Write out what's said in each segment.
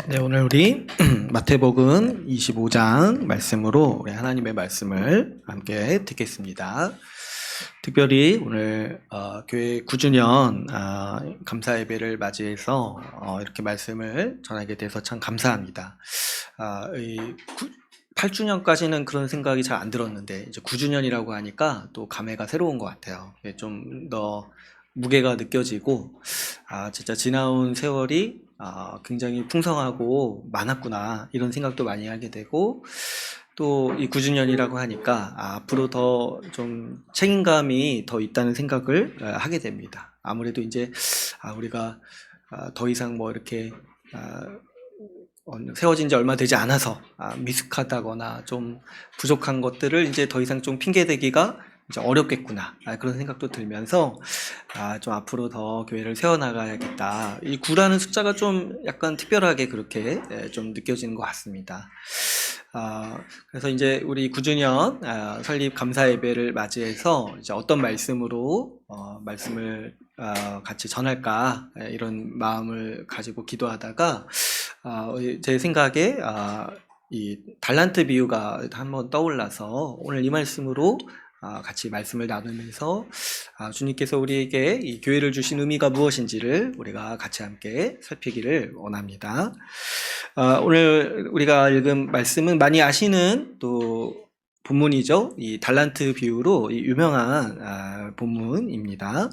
네, 오늘 우리 마태복음 25장 말씀으로 우리 하나님의 말씀을 함께 듣겠습니다. 특별히 오늘 교회 9주년 감사 예배를 맞이해서 이렇게 말씀을 전하게 돼서 참 감사합니다. 8주년까지는 그런 생각이 잘 안 들었는데 이제 9주년이라고 하니까 또 감회가 새로운 것 같아요. 좀 더 무게가 느껴지고 진짜 지나온 세월이 굉장히 풍성하고 많았구나 이런 생각도 많이 하게 되고, 또 이 9주년이라고 하니까 앞으로 더 좀 책임감이 더 있다는 생각을 하게 됩니다. 아무래도 이제 우리가 더 이상 뭐 이렇게 세워진 지 얼마 되지 않아서 미숙하다거나 좀 부족한 것들을 이제 더 이상 좀 핑계대기가 이제 어렵겠구나 그런 생각도 들면서 좀 앞으로 더 교회를 세워나가야겠다. 이 9라는 숫자가 좀 약간 특별하게 그렇게 좀 느껴지는 것 같습니다. 그래서 이제 우리 9주년 설립 감사 예배를 맞이해서 이제 어떤 말씀으로 말씀을 같이 전할까 이런 마음을 가지고 기도하다가 제 생각에 이 달란트 비유가 한번 떠올라서 오늘 이 말씀으로 같이 말씀을 나누면서 주님께서 우리에게 이 교회를 주신 의미가 무엇인지를 우리가 같이 함께 살피기를 원합니다. 오늘 우리가 읽은 말씀은 많이 아시는 또 본문이죠. 이 달란트 비유로 유명한 본문입니다.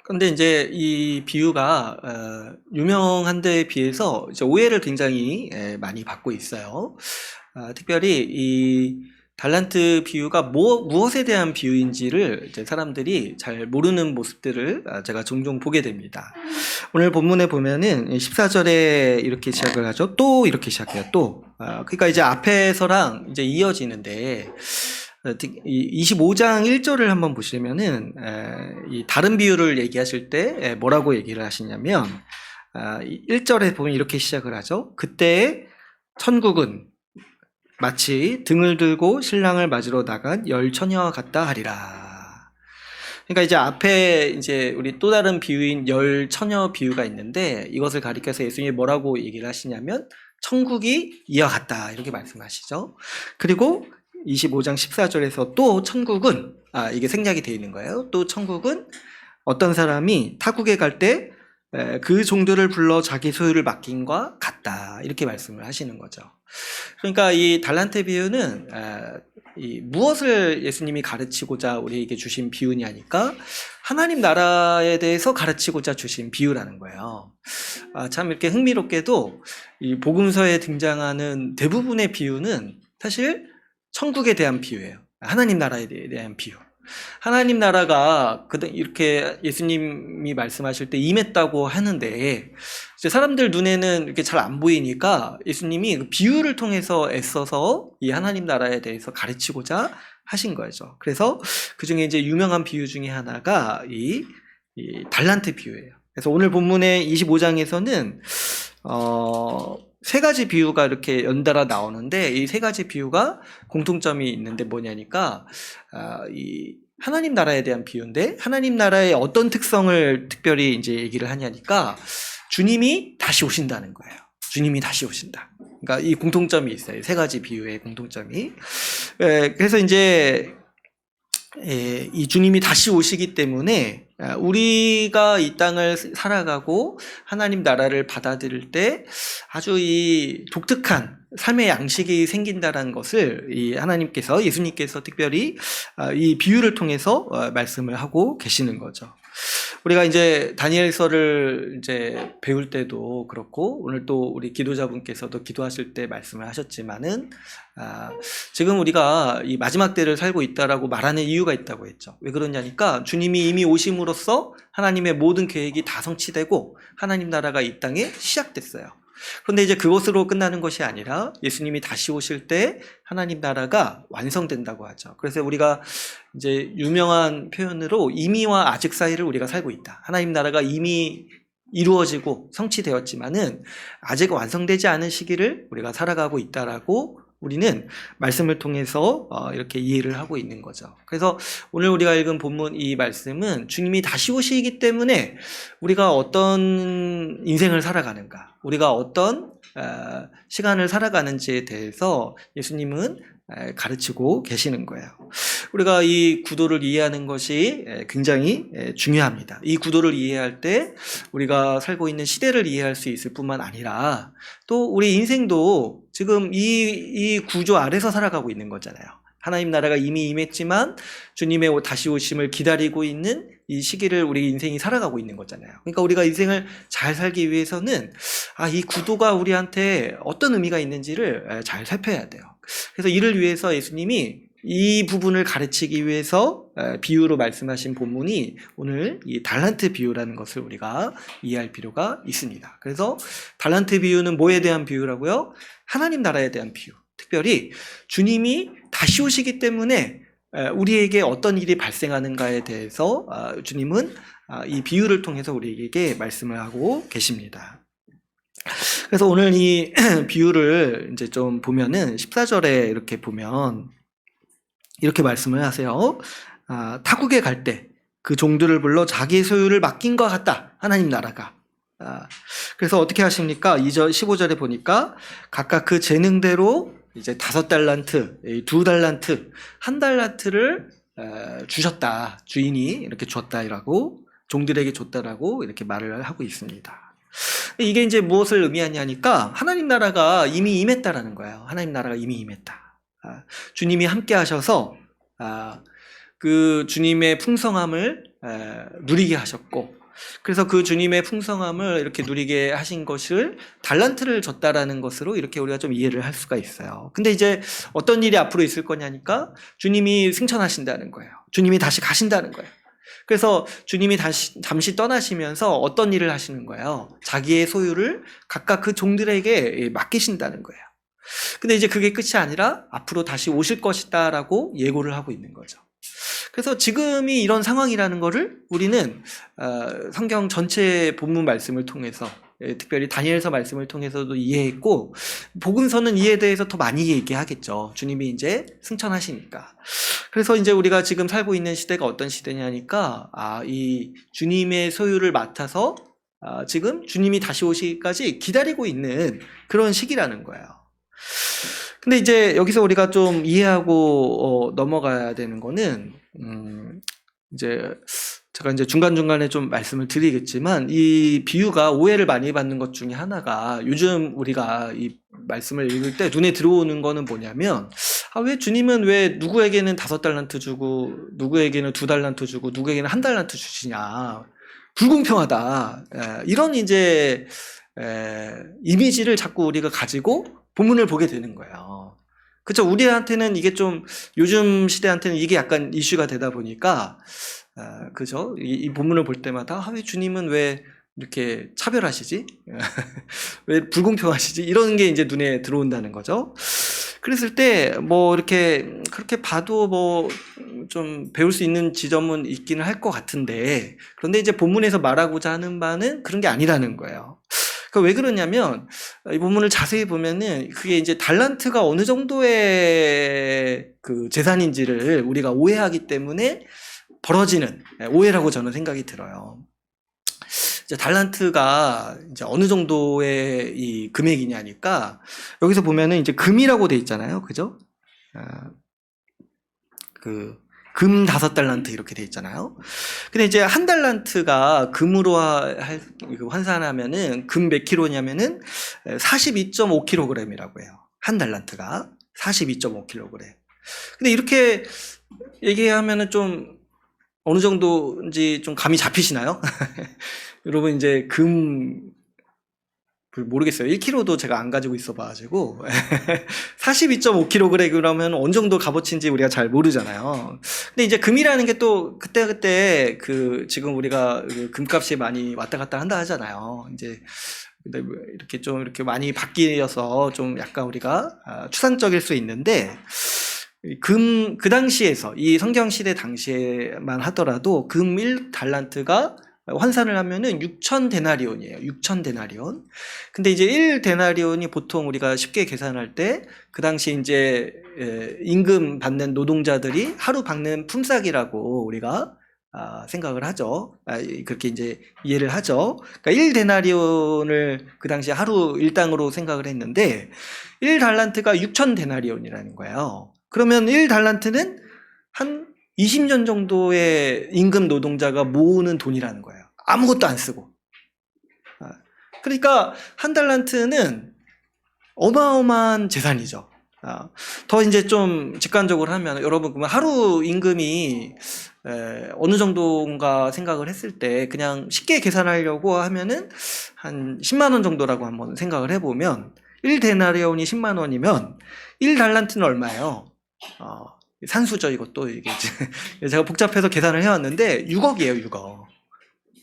그런데 이제 이 비유가 유명한 데에 비해서 이제 오해를 굉장히 많이 받고 있어요. 특별히 이 달란트 비유가 무엇에 대한 비유인지를 이제 사람들이 잘 모르는 모습들을 제가 종종 보게 됩니다. 오늘 본문에 보면은 14절에 이렇게 시작을 하죠. 또 이렇게 시작해요. 또. 그러니까 이제 앞에서랑 이제 이어지는데, 이 25장 1절을 한번 보시면은 이 다른 비유를 얘기하실 때 뭐라고 얘기를 하시냐면 1절에 보면 이렇게 시작을 하죠. 그때 천국은 마치 등을 들고 신랑을 맞으러 나간 열 처녀와 같다 하리라. 그러니까 이제 앞에 이제 우리 또 다른 비유인 열 처녀 비유가 있는데, 이것을 가리켜서 예수님이 뭐라고 얘기를 하시냐면 천국이 이와 같다 이렇게 말씀하시죠. 그리고 25장 14절에서 또 천국은 이게 생략이 되어 있는 거예요. 또 천국은 어떤 사람이 타국에 갈 때 그 종들을 불러 자기 소유를 맡긴과 같다 이렇게 말씀을 하시는 거죠. 그러니까 이 달란트 비유는 무엇을 예수님이 가르치고자 우리에게 주신 비유냐니까 하나님 나라에 대해서 가르치고자 주신 비유라는 거예요. 참 이렇게 흥미롭게도 이 복음서에 등장하는 대부분의 비유는 사실 천국에 대한 비유예요. 하나님 나라에 대한 비유. 하나님 나라가 이렇게 예수님이 말씀하실 때 임했다고 하는데, 이제 사람들 눈에는 이렇게 잘 안 보이니까 예수님이 비유를 통해서 애써서 이 하나님 나라에 대해서 가르치고자 하신 거죠. 그래서 그 중에 이제 유명한 비유 중에 하나가 이 달란트 비유예요. 그래서 오늘 본문의 25장에서는 세 가지 비유가 이렇게 연달아 나오는데, 이 세 가지 비유가 공통점이 있는데 뭐냐니까 이 하나님 나라에 대한 비유인데, 하나님 나라의 어떤 특성을 특별히 이제 얘기를 하냐니까 주님이 다시 오신다는 거예요. 주님이 다시 오신다. 그러니까 이 공통점이 있어요. 세 가지 비유의 공통점이. 그래서 이제 이 주님이 다시 오시기 때문에 우리가 이 땅을 살아가고 하나님 나라를 받아들일 때 아주 이 독특한 삶의 양식이 생긴다는 것을 이 하나님께서, 예수님께서 특별히 이 비유를 통해서 말씀을 하고 계시는 거죠. 우리가 이제 다니엘서를 이제 배울 때도 그렇고, 오늘 또 우리 기도자분께서도 기도하실 때 말씀을 하셨지만은 지금 우리가 이 마지막 때를 살고 있다라고 말하는 이유가 있다고 했죠. 왜 그러냐니까 주님이 이미 오심으로써 하나님의 모든 계획이 다 성취되고 하나님 나라가 이 땅에 시작됐어요. 그런데 이제 그것으로 끝나는 것이 아니라 예수님이 다시 오실 때 하나님 나라가 완성된다고 하죠. 그래서 우리가 이제 유명한 표현으로 이미와 아직 사이를 우리가 살고 있다. 하나님 나라가 이미 이루어지고 성취되었지만은 아직 완성되지 않은 시기를 우리가 살아가고 있다라고 우리는 말씀을 통해서 이렇게 이해를 하고 있는 거죠. 그래서 오늘 우리가 읽은 본문 이 말씀은 주님이 다시 오시기 때문에 우리가 어떤 인생을 살아가는가, 우리가 어떤 시간을 살아가는지에 대해서 예수님은 가르치고 계시는 거예요. 우리가 이 구도를 이해하는 것이 굉장히 중요합니다. 이 구도를 이해할 때 우리가 살고 있는 시대를 이해할 수 있을 뿐만 아니라 또 우리 인생도 지금 이 구조 아래서 살아가고 있는 거잖아요. 하나님 나라가 이미 임했지만 주님의 다시 오심을 기다리고 있는 이 시기를 우리 인생이 살아가고 있는 거잖아요. 그러니까 우리가 인생을 잘 살기 위해서는 이 구도가 우리한테 어떤 의미가 있는지를 잘 살펴야 돼요. 그래서 이를 위해서 예수님이 이 부분을 가르치기 위해서 비유로 말씀하신 본문이 오늘 이 달란트 비유라는 것을 우리가 이해할 필요가 있습니다. 그래서 달란트 비유는 뭐에 대한 비유라고요? 하나님 나라에 대한 비유. 특별히 주님이 다시 오시기 때문에 우리에게 어떤 일이 발생하는가에 대해서 주님은 이 비유를 통해서 우리에게 말씀을 하고 계십니다. 그래서 오늘 이 비유를 이제 좀 보면은 14절에 이렇게 보면 이렇게 말씀을 하세요. 타국에 갈 때 그 종들을 불러 자기의 소유를 맡긴 것 같다. 하나님 나라가. 그래서 어떻게 하십니까? 15절에 보니까 각각 그 재능대로 이제 5달란트, 2달란트, 1달란트를 주셨다. 주인이 이렇게 줬다라고, 종들에게 줬다라고 이렇게 말을 하고 있습니다. 이게 이제 무엇을 의미하냐니까 하나님 나라가 이미 임했다라는 거예요. 하나님 나라가 이미 임했다. 주님이 함께 하셔서 그 주님의 풍성함을 누리게 하셨고, 그래서 그 주님의 풍성함을 이렇게 누리게 하신 것을 달란트를 줬다라는 것으로 이렇게 우리가 좀 이해를 할 수가 있어요. 근데 이제 어떤 일이 앞으로 있을 거냐니까 주님이 승천하신다는 거예요. 주님이 다시 가신다는 거예요. 그래서 주님이 잠시 떠나시면서 어떤 일을 하시는 거예요? 자기의 소유를 각각 그 종들에게 맡기신다는 거예요. 근데 이제 그게 끝이 아니라 앞으로 다시 오실 것이다라고 예고를 하고 있는 거죠. 그래서 지금이 이런 상황이라는 거를 우리는 성경 전체 본문 말씀을 통해서, 특별히 다니엘서 말씀을 통해서도 이해했고, 복음서는 이에 대해서 더 많이 얘기하겠죠. 주님이 이제 승천하시니까. 그래서 이제 우리가 지금 살고 있는 시대가 어떤 시대냐니까 이 주님의 소유를 맡아서 지금 주님이 다시 오시기까지 기다리고 있는 그런 시기라는 거예요. 근데 이제 여기서 우리가 좀 이해하고 넘어가야 되는 거는 이제 제가 이제 중간중간에 좀 말씀을 드리겠지만, 이 비유가 오해를 많이 받는 것 중에 하나가, 요즘 우리가 이 말씀을 읽을 때 눈에 들어오는 거는 뭐냐면, 왜 주님은 왜 누구에게는 5달란트 주고 누구에게는 2달란트 주고 누구에게는 1달란트 주시냐, 불공평하다, 이런 이제 이미지를 자꾸 우리가 가지고 본문을 보게 되는 거예요. 그렇죠? 우리한테는 이게 좀, 요즘 시대한테는 이게 약간 이슈가 되다 보니까, 그죠? 이 본문을 볼 때마다 왜 주님은 왜 이렇게 차별하시지? 왜 불공평하시지? 이런 게 이제 눈에 들어온다는 거죠. 그랬을 때 뭐 이렇게 그렇게 봐도 뭐 좀 배울 수 있는 지점은 있기는 할 것 같은데, 그런데 이제 본문에서 말하고자 하는 바는 그런 게 아니라는 거예요. 왜 그러냐면, 이 본문을 자세히 보면은 그게 이제 달란트가 어느 정도의 그 재산인지를 우리가 오해하기 때문에 벌어지는 오해라고 저는 생각이 들어요. 이제 달란트가 이제 어느 정도의 이 금액이냐니까, 여기서 보면은 이제 금이라고 돼 있잖아요. 그죠? 금 5달란트 이렇게 돼 있잖아요. 근데 이제 1달란트가 금으로 환산하면은 금 몇 킬로냐면은 42.5kg이라고 해요. 1달란트가 42.5kg. 근데 이렇게 얘기하면은 좀 어느 정도인지 좀 감이 잡히시나요? 여러분 이제 금 모르겠어요. 1kg도 제가 안 가지고 있어봐가지고 42.5kg 그러면 어느 정도 값어치인지 우리가 잘 모르잖아요. 근데 이제 금이라는 게 또 그때 그 지금 우리가 그 금값이 많이 왔다 갔다 한다 하잖아요. 이제 근데 이렇게 좀 이렇게 많이 바뀌어서 좀 약간 우리가 추상적일 수 있는데, 그 당시에서 이 성경 시대 당시에만 하더라도 금 1달란트가 환산을 하면은 6,000데나리온이에요. 6,000데나리온. 근데 이제 1데나리온이 보통 우리가 쉽게 계산할 때 그 당시 이제 임금 받는 노동자들이 하루 받는 품삯이라고 우리가 생각을 하죠. 그렇게 이제 이해를 하죠. 그러니까 1데나리온을 그 당시 하루 일당으로 생각을 했는데 1달란트가 6,000데나리온이라는 거예요. 그러면 1달란트는 한 20년 정도의 임금 노동자가 모으는 돈이라는 거예요. 아무것도 안 쓰고. 그러니까 한 달란트는 어마어마한 재산이죠. 더 이제 좀 직관적으로 하면 여러분 그러면 하루 임금이 어느 정도인가 생각을 했을 때 그냥 쉽게 계산하려고 하면은 한 10만 원 정도라고 한번 생각을 해보면 1데나리온이 10만 원이면 1달란트는 얼마예요? 산수죠, 이것도. 이게 제가 복잡해서 계산을 해왔는데 6억이에요, 6억.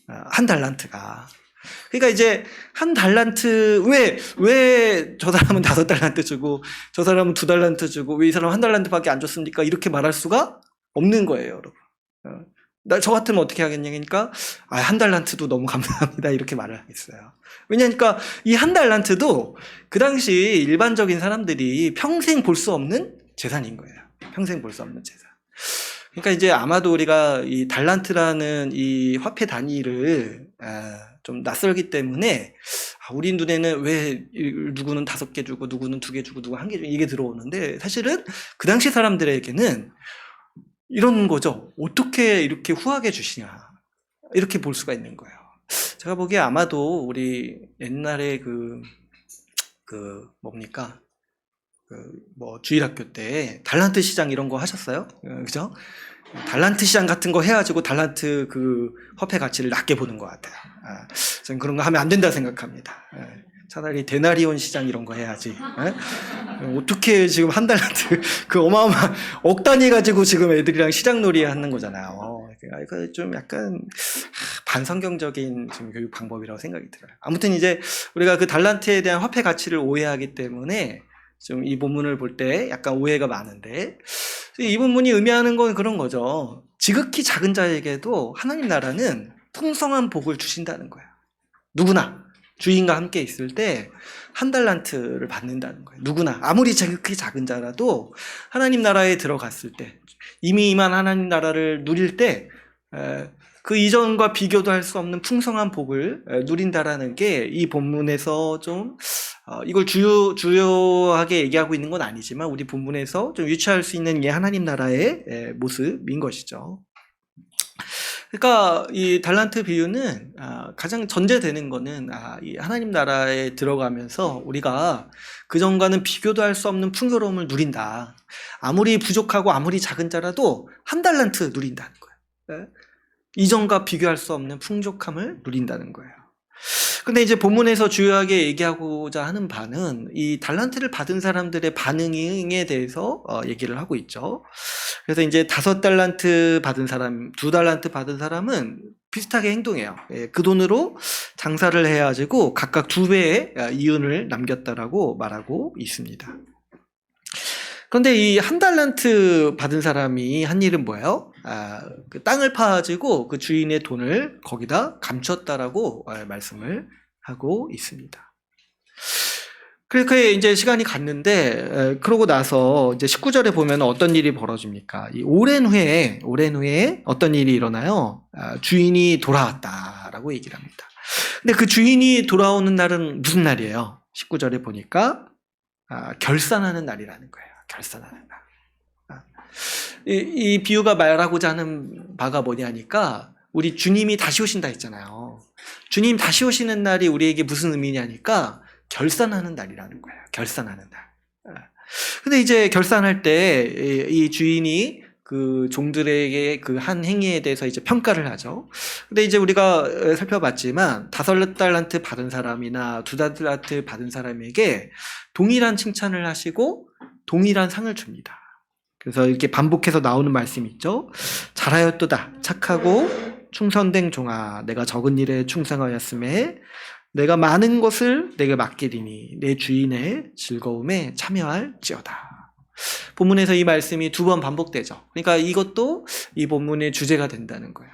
한 달란트가. 그러니까 이제 한 달란트, 왜 저 사람은 5달란트 주고 저 사람은 2달란트 주고 왜 이 사람은 한 달란트밖에 안 줬습니까? 이렇게 말할 수가 없는 거예요, 여러분. 저 같으면 어떻게 하겠냐니까 한 달란트도 너무 감사합니다 이렇게 말을 하겠어요. 왜냐니까 이 한 달란트도 그 당시 일반적인 사람들이 평생 볼 수 없는 재산인 거예요. 평생 볼 수 없는 재산. 그러니까 이제 아마도 우리가 이 달란트라는 이 화폐 단위를 좀 낯설기 때문에 우리 눈에는 왜 누구는 5개 주고 누구는 2개 주고 누구 1개 주고 이게 들어오는데 사실은 그 당시 사람들에게는 이런 거죠. 어떻게 이렇게 후하게 주시냐. 이렇게 볼 수가 있는 거예요. 제가 보기에 아마도 우리 옛날에 뭡니까? 주일학교 때 달란트 시장 이런 거 하셨어요? 그죠? 달란트 시장 같은 거 해가지고 달란트 화폐 가치를 낮게 보는 것 같아요. 저는 그런 거 하면 안 된다 생각합니다. 차라리 데나리온 시장 이런 거 해야지. 어떻게 지금 한 달란트 어마어마한 억 단위 가지고 지금 애들이랑 시장놀이 하는 거잖아요. 이거 좀 약간 반성경적인 지금 교육 방법이라고 생각이 들어요. 아무튼 이제 우리가 그 달란트에 대한 화폐 가치를 오해하기 때문에 좀 이 본문을 볼 때 약간 오해가 많은데 이 본문이 의미하는 건 그런 거죠. 지극히 작은 자에게도 하나님 나라는 풍성한 복을 주신다는 거예요. 누구나 주인과 함께 있을 때 한 달란트를 받는다는 거예요. 누구나 아무리 지극히 작은 자라도 하나님 나라에 들어갔을 때 이미 임한 하나님 나라를 누릴 때 그 이전과 비교도 할 수 없는 풍성한 복을 누린다라는 게 이 본문에서 좀 이걸 주요하게 얘기하고 있는 건 아니지만 우리 본문에서 좀 유추할 수 있는 게 하나님 나라의 모습인 것이죠. 그러니까 이 달란트 비유는 가장 전제되는 거는 이 하나님 나라에 들어가면서 우리가 그전과는 비교도 할 수 없는 풍요로움을 누린다. 아무리 부족하고 아무리 작은 자라도 한 달란트 누린다는 거예요. 이전과 비교할 수 없는 풍족함을 누린다는 거예요. 근데 이제 본문에서 주요하게 얘기하고자 하는 바는 이 달란트를 받은 사람들의 반응에 대해서 얘기를 하고 있죠. 그래서 이제 5달란트 받은 사람, 2달란트 받은 사람은 비슷하게 행동해요. 그 돈으로 장사를 해가지고 각각 2배의 이윤을 남겼다라고 말하고 있습니다. 그런데 이 한 달란트 받은 사람이 한 일은 뭐예요? 그 땅을 파가지고 그 주인의 돈을 거기다 감췄다라고 말씀을 하고 있습니다. 그렇게 이제 시간이 갔는데, 그러고 나서 이제 19절에 보면 어떤 일이 벌어집니까? 이 오랜 후에 어떤 일이 일어나요? 주인이 돌아왔다라고 얘기를 합니다. 근데 그 주인이 돌아오는 날은 무슨 날이에요? 19절에 보니까, 결산하는 날이라는 거예요. 결산하는 날. 이 비유가 말하고자 하는 바가 뭐냐니까 우리 주님이 다시 오신다 했잖아요. 주님 다시 오시는 날이 우리에게 무슨 의미냐니까 결산하는 날이라는 거예요. 결산하는 날. 근데 이제 결산할 때 이 주인이 그 종들에게 그 한 행위에 대해서 이제 평가를 하죠. 근데 이제 우리가 살펴봤지만 5달란트 받은 사람이나 2달란트 받은 사람에게 동일한 칭찬을 하시고 동일한 상을 줍니다. 그래서 이렇게 반복해서 나오는 말씀이 있죠. 잘하였도다. 착하고 충성된 종아. 내가 적은 일에 충성하였음에 내가 많은 것을 내게 맡기리니 내 주인의 즐거움에 참여할지어다. 본문에서 이 말씀이 2번 반복되죠. 그러니까 이것도 이 본문의 주제가 된다는 거예요.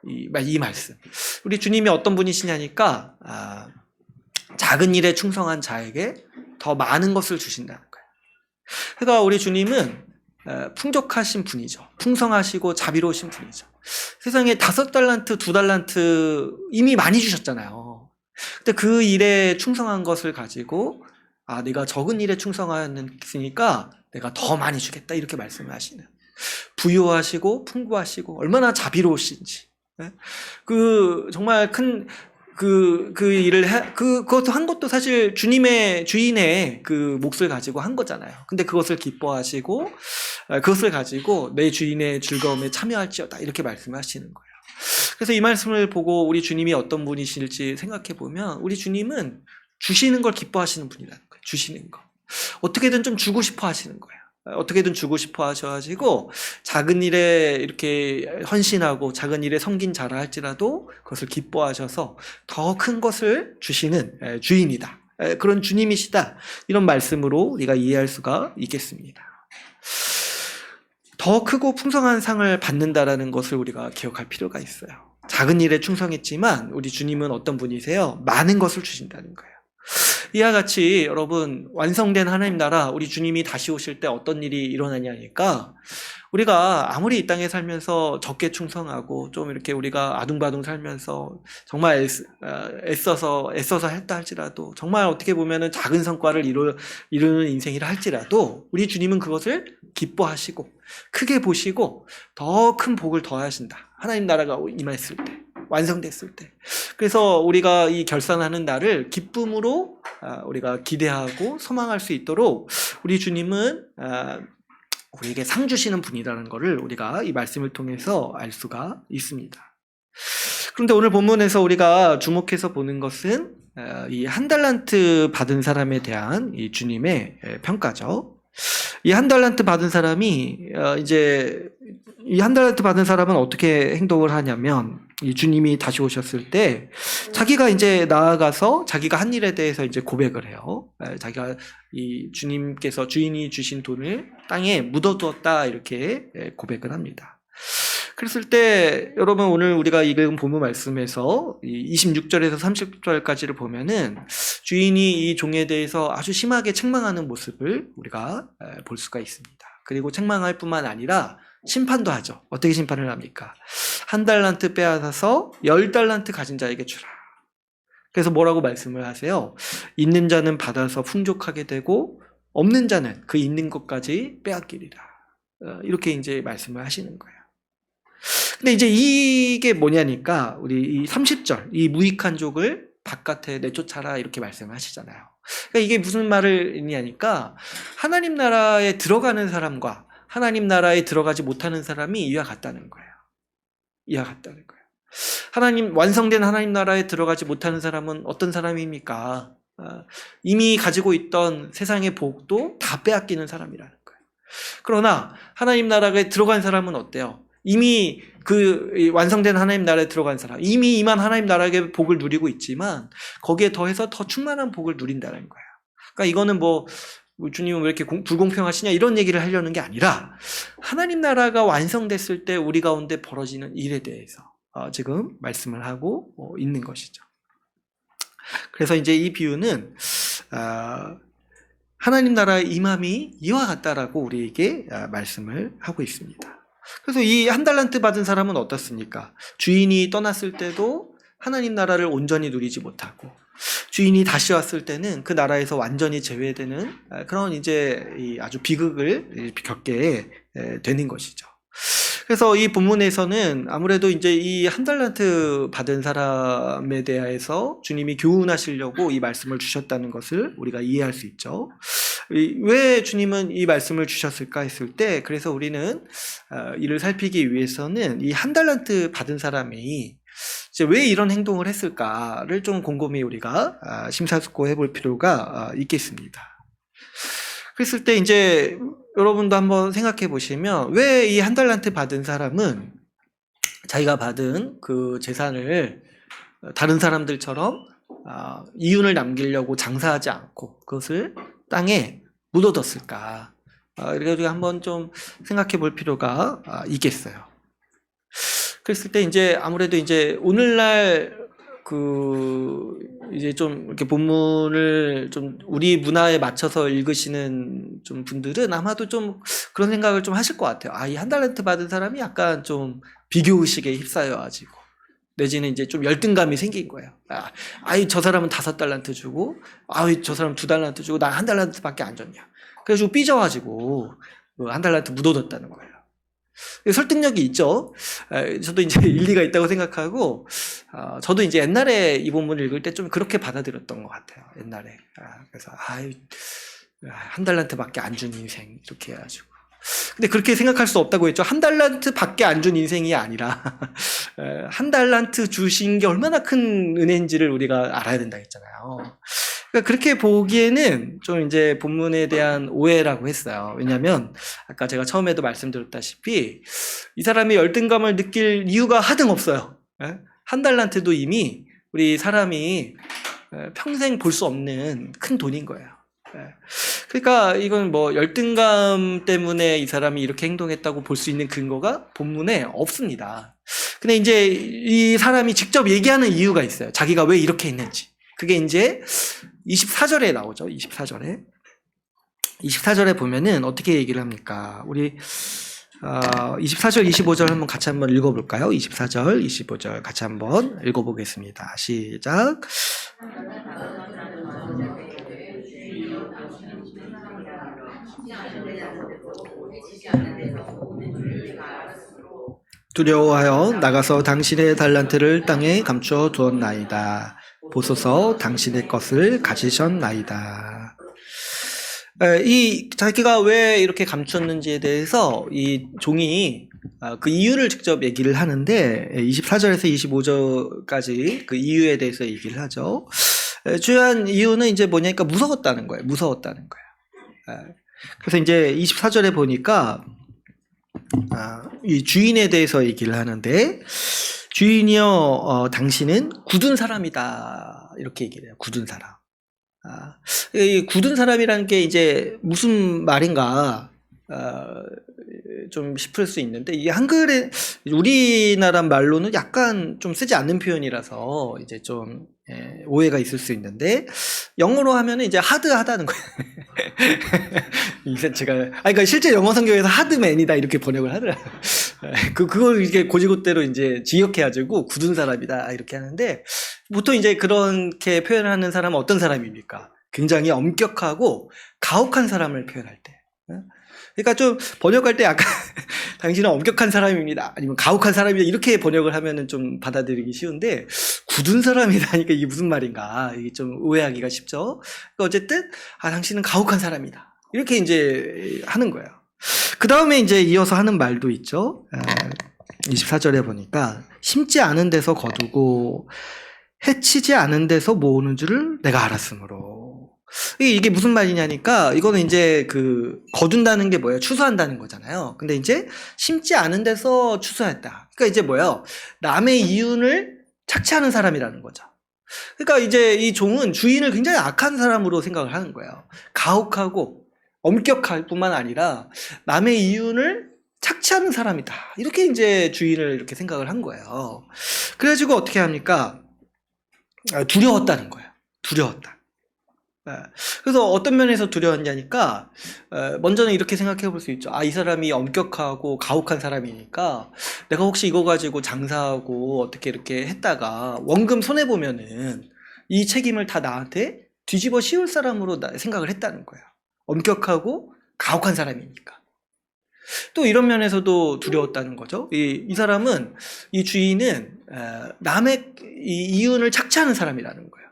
이 말씀. 우리 주님이 어떤 분이시냐니까 작은 일에 충성한 자에게 더 많은 것을 주신다는 거예요. 그러니까 우리 주님은 풍족하신 분이죠. 풍성하시고 자비로우신 분이죠. 세상에 5달란트, 2달란트 이미 많이 주셨잖아요. 근데 그 일에 충성한 것을 가지고 내가 적은 일에 충성하였으니까 내가 더 많이 주겠다 이렇게 말씀을 하시는, 부유하시고 풍부하시고 얼마나 자비로우신지, 그 정말 큰 그 일을 그것도 한 것도 사실 주인의 그 몫을 가지고 한 거잖아요. 근데 그것을 기뻐하시고 그것을 가지고 내 주인의 즐거움에 참여할지어다 이렇게 말씀하시는 거예요. 그래서 이 말씀을 보고 우리 주님이 어떤 분이실지 생각해 보면 우리 주님은 주시는 걸 기뻐하시는 분이라는 거예요. 주시는 거. 어떻게든 좀 주고 싶어 하시는 거예요. 어떻게든 주고 싶어 하셔가지고 작은 일에 이렇게 헌신하고 작은 일에 섬긴 자라 할지라도 그것을 기뻐하셔서 더 큰 것을 주시는 주인이다. 그런 주님이시다. 이런 말씀으로 우리가 이해할 수가 있겠습니다. 더 크고 풍성한 상을 받는다라는 것을 우리가 기억할 필요가 있어요. 작은 일에 충성했지만 우리 주님은 어떤 분이세요? 많은 것을 주신다는 거예요. 이와 같이 여러분, 완성된 하나님 나라, 우리 주님이 다시 오실 때 어떤 일이 일어나냐니까, 우리가 아무리 이 땅에 살면서 적게 충성하고 좀 이렇게 우리가 아둥바둥 살면서 정말 애써서 했다 할지라도, 정말 어떻게 보면은 작은 성과를 이루는 인생이라 할지라도 우리 주님은 그것을 기뻐하시고 크게 보시고 더 큰 복을 더하신다. 하나님 나라가 임했을 때, 완성됐을 때. 그래서 우리가 이 결산하는 날을 기쁨으로 우리가 기대하고 소망할 수 있도록 우리 주님은 우리에게 상 주시는 분이라는 것을 우리가 이 말씀을 통해서 알 수가 있습니다. 그런데 오늘 본문에서 우리가 주목해서 보는 것은 이 1달란트 받은 사람에 대한 이 주님의 평가죠. 이 1달란트 받은 사람이 이 1달란트 받은 사람은 어떻게 행동을 하냐면, 이 주님이 다시 오셨을 때 자기가 이제 나아가서 자기가 한 일에 대해서 이제 고백을 해요. 자기가 이 주인이 주신 돈을 땅에 묻어두었다 이렇게 고백을 합니다. 그랬을 때 여러분, 오늘 우리가 읽은 본문 말씀에서 26절에서 30절까지를 보면은 주인이 이 종에 대해서 아주 심하게 책망하는 모습을 우리가 볼 수가 있습니다. 그리고 책망할 뿐만 아니라 심판도 하죠. 어떻게 심판을 합니까? 1달란트 빼앗아서 10달란트 가진 자에게 주라. 그래서 뭐라고 말씀을 하세요? 있는 자는 받아서 풍족하게 되고 없는 자는 그 있는 것까지 빼앗기리라. 이렇게 이제 말씀을 하시는 거예요. 근데 이제 이게 뭐냐니까, 우리 이 30절, 이 무익한 족을 바깥에 내쫓아라 이렇게 말씀을 하시잖아요. 그러니까 이게 무슨 말이냐니까, 하나님 나라에 들어가는 사람과 하나님 나라에 들어가지 못하는 사람이 이와 같다는 거예요. 이와 같다는 거예요. 완성된 하나님 나라에 들어가지 못하는 사람은 어떤 사람입니까? 이미 가지고 있던 세상의 복도 다 빼앗기는 사람이라는 거예요. 그러나 하나님 나라에 들어간 사람은 어때요? 이미 그 완성된 하나님 나라에 들어간 사람, 이미 임한 하나님 나라의 복을 누리고 있지만 거기에 더해서 더 충만한 복을 누린다는 거예요. 그러니까 이거는 주님은 왜 이렇게 불공평하시냐 이런 얘기를 하려는 게 아니라, 하나님 나라가 완성됐을 때 우리 가운데 벌어지는 일에 대해서 지금 말씀을 하고 있는 것이죠. 그래서 이제 이 비유는 하나님 나라의 임함이 이와 같다라고 우리에게 말씀을 하고 있습니다. 그래서 이 1달란트 받은 사람은 어떻습니까? 주인이 떠났을 때도 하나님 나라를 온전히 누리지 못하고, 주인이 다시 왔을 때는 그 나라에서 완전히 제외되는 그런 이제 아주 비극을 겪게 되는 것이죠. 그래서 이 본문에서는 아무래도 이제 이 1달란트 받은 사람에 대해서 주님이 교훈하시려고 이 말씀을 주셨다는 것을 우리가 이해할 수 있죠. 왜 주님은 이 말씀을 주셨을까 했을 때, 그래서 우리는 이를 살피기 위해서는 이 1달란트 받은 사람이 이제 왜 이런 행동을 했을까를 좀 곰곰이 우리가 심사숙고해 볼 필요가 있겠습니다. 그랬을 때 이제 여러분도 한번 생각해 보시면, 왜 이 1달란트 받은 사람은 자기가 받은 그 재산을 다른 사람들처럼 이윤을 남기려고 장사하지 않고 그것을 땅에 묻어뒀을까? 이렇게 우리가 한번 좀 생각해 볼 필요가 있겠어요. 그랬을 때 이제 아무래도 이제 오늘날 이제 좀 이렇게 본문을 좀 우리 문화에 맞춰서 읽으시는 좀 분들은 아마도 좀 그런 생각을 좀 하실 것 같아요. 이 한 달란트 받은 사람이 약간 좀 비교의식에 휩싸여가지고 내지는 이제 좀 열등감이 생긴 거예요. 저 사람은 5달란트 주고, 저 사람 2달란트 주고, 난 1달란트밖에 안 줬냐. 그래가지고 삐져가지고, 1달란트 묻어뒀다는 거예요. 설득력이 있죠. 저도 이제 일리가 있다고 생각하고, 저도 이제 옛날에 이 본문을 읽을 때 좀 그렇게 받아들였던 것 같아요. 옛날에. 그래서, 1달란트밖에 안 준 인생, 이렇게 해가지고. 근데 그렇게 생각할 수 없다고 했죠. 1달란트밖에 안 준 인생이 아니라 1달란트 주신 게 얼마나 큰 은혜인지를 우리가 알아야 된다 했잖아요. 그러니까 그렇게 보기에는 좀 이제 본문에 대한 오해라고 했어요. 왜냐하면 아까 제가 처음에도 말씀드렸다시피 이 사람이 열등감을 느낄 이유가 하등 없어요. 1달란트도 이미 우리 사람이 평생 볼 수 없는 큰 돈인 거예요. 그러니까 이건 뭐 열등감 때문에 이 사람이 이렇게 행동했다고 볼 수 있는 근거가 본문에 없습니다. 근데 이제 이 사람이 직접 얘기하는 이유가 있어요. 자기가 왜 이렇게 했는지. 그게 이제 24절에 나오죠. 24절에 보면은 어떻게 얘기를 합니까? 우리 24절, 25절 한번 같이 한번 읽어볼까요? 24절, 25절 같이 한번 읽어보겠습니다. 시작. 두려워하여 나가서 당신의 달란트를 땅에 감추어 두었나이다. 보소서 당신의 것을 가지셨나이다. 이 자기가 왜 이렇게 감추었는지에 대해서 이 종이 그 이유를 직접 얘기를 하는데 24절에서 25절까지 그 이유에 대해서 얘기를 하죠. 주요한 이유는 이제 뭐냐니까 무서웠다는 거예요. 그래서 이제 24절에 보니까 이 주인에 대해서 얘기를 하는데 주인이여 당신은 굳은 사람이다 이렇게 얘기를 해요. 굳은 사람. 이 굳은 사람이라는 게 이제 무슨 말인가 좀 싶을 수 있는데 이 한글에 우리나라 말로는 약간 좀 쓰지 않는 표현이라서 이제 좀 오해가 있을 수 있는데 영어로 하면은 이제 하드하다는 거예요. 이제 제가 그러니까 실제 영어 성경에서 하드맨이다 이렇게 번역을 하더라고요. 그걸 이게 고지고대로 이제 지역해가지고 굳은 사람이다 이렇게 하는데 보통 이제 그렇게 표현하는 사람은 어떤 사람입니까? 굉장히 엄격하고 가혹한 사람을 표현할 때. 그러니까 좀 번역할 때 약간 당신은 엄격한 사람입니다. 아니면 가혹한 사람이다. 이렇게 번역을 하면은 좀 받아들이기 쉬운데 굳은 사람이라니까 이게 무슨 말인가. 이게 좀 오해하기가 쉽죠. 그러니까 어쨌든 당신은 가혹한 사람이다. 이렇게 이제 하는 거예요. 그 다음에 이제 이어서 하는 말도 있죠. 24절에 보니까 심지 않은 데서 거두고 해치지 않은 데서 모으는 줄을 내가 알았으므로. 이게 무슨 말이냐니까 이거는 이제 거둔다는 게 뭐예요? 추수한다는 거잖아요. 근데 이제 심지 않은 데서 추수했다. 그러니까 이제 뭐예요? 남의 이윤을 착취하는 사람이라는 거죠. 그러니까 이제 이 종은 주인을 굉장히 악한 사람으로 생각을 하는 거예요. 가혹하고 엄격할 뿐만 아니라 남의 이윤을 착취하는 사람이다. 이렇게 이제 주인을 이렇게 생각을 한 거예요. 그래가지고 어떻게 합니까? 두려웠다는 거예요. 두려웠다. 그래서 어떤 면에서 두려웠냐니까 먼저는 이렇게 생각해 볼 수 있죠. 이 사람이 엄격하고 가혹한 사람이니까 내가 혹시 이거 가지고 장사하고 어떻게 이렇게 했다가 원금 손해보면은 이 책임을 다 나한테 뒤집어 씌울 사람으로 생각을 했다는 거예요. 엄격하고 가혹한 사람이니까. 또 이런 면에서도 두려웠다는 거죠. 이 사람은, 이 주인은 남의 이윤을 착취하는 사람이라는 거예요.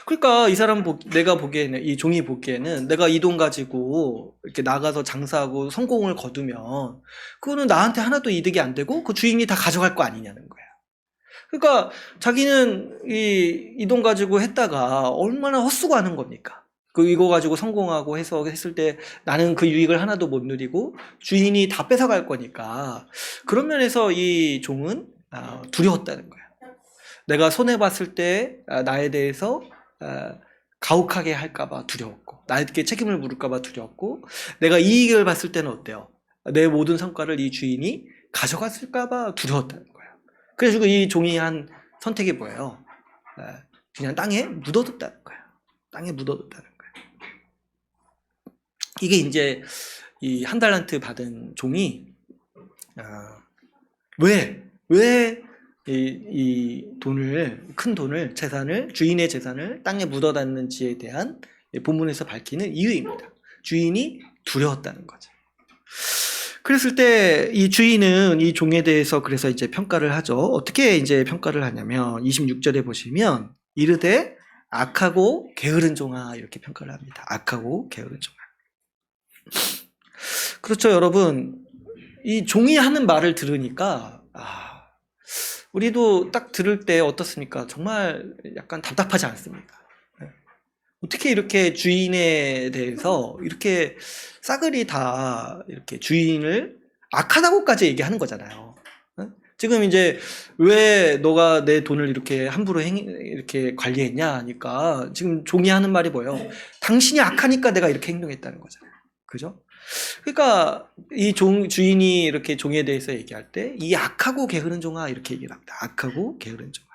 그러니까 이 사람 내가 보기에는, 이 종이 보기에는 내가 이 돈 가지고 이렇게 나가서 장사하고 성공을 거두면 그거는 나한테 하나도 이득이 안 되고 그 주인이 다 가져갈 거 아니냐는 거예요. 그러니까 자기는 이 돈 가지고 했다가 얼마나 헛수고하는 겁니까? 이거 가지고 성공하고 해서 했을 때 나는 그 유익을 하나도 못 누리고 주인이 다 뺏어갈 거니까 그런 면에서 이 종은 두려웠다는 거예요. 내가 손해봤을 때 나에 대해서 가혹하게 할까봐 두려웠고 나에게 책임을 물을까봐 두려웠고 내가 이익을 봤을 때는 어때요? 내 모든 성과를 이 주인이 가져갔을까봐 두려웠다는 거예요. 그래가지고 이 종이 한 선택이 뭐예요? 그냥 땅에 묻어뒀다는 거예요. 땅에 묻어뒀다는 거예요. 이게 이제 이 한 달란트 받은 종이 왜 이 돈을, 큰 돈을, 재산을, 주인의 재산을 땅에 묻어놨는지에 대한 본문에서 밝히는 이유입니다. 주인이 두려웠다는 거죠. 그랬을 때 이 주인은 이 종에 대해서 그래서 이제 평가를 하죠. 어떻게 이제 평가를 하냐면 26절에 보시면 이르되 악하고 게으른 종아 이렇게 평가를 합니다. 악하고 게으른 종아. 그렇죠, 여러분. 이 종이 하는 말을 들으니까 우리도 딱 들을 때 어떻습니까? 정말 약간 답답하지 않습니까? 어떻게 이렇게 주인에 대해서 이렇게 싸그리 다 이렇게 주인을 악하다고까지 얘기하는 거잖아요. 지금 이제 왜 너가 내 돈을 이렇게 함부로 이렇게 관리했냐 하니까 지금 종이 하는 말이 뭐예요? 당신이 악하니까 내가 이렇게 행동했다는 거잖아요. 그죠? 그러니까 이 주인이 이렇게 종에 대해서 얘기할 때 이 악하고 게으른 종아 이렇게 얘기를 합니다. 악하고 게으른 종아.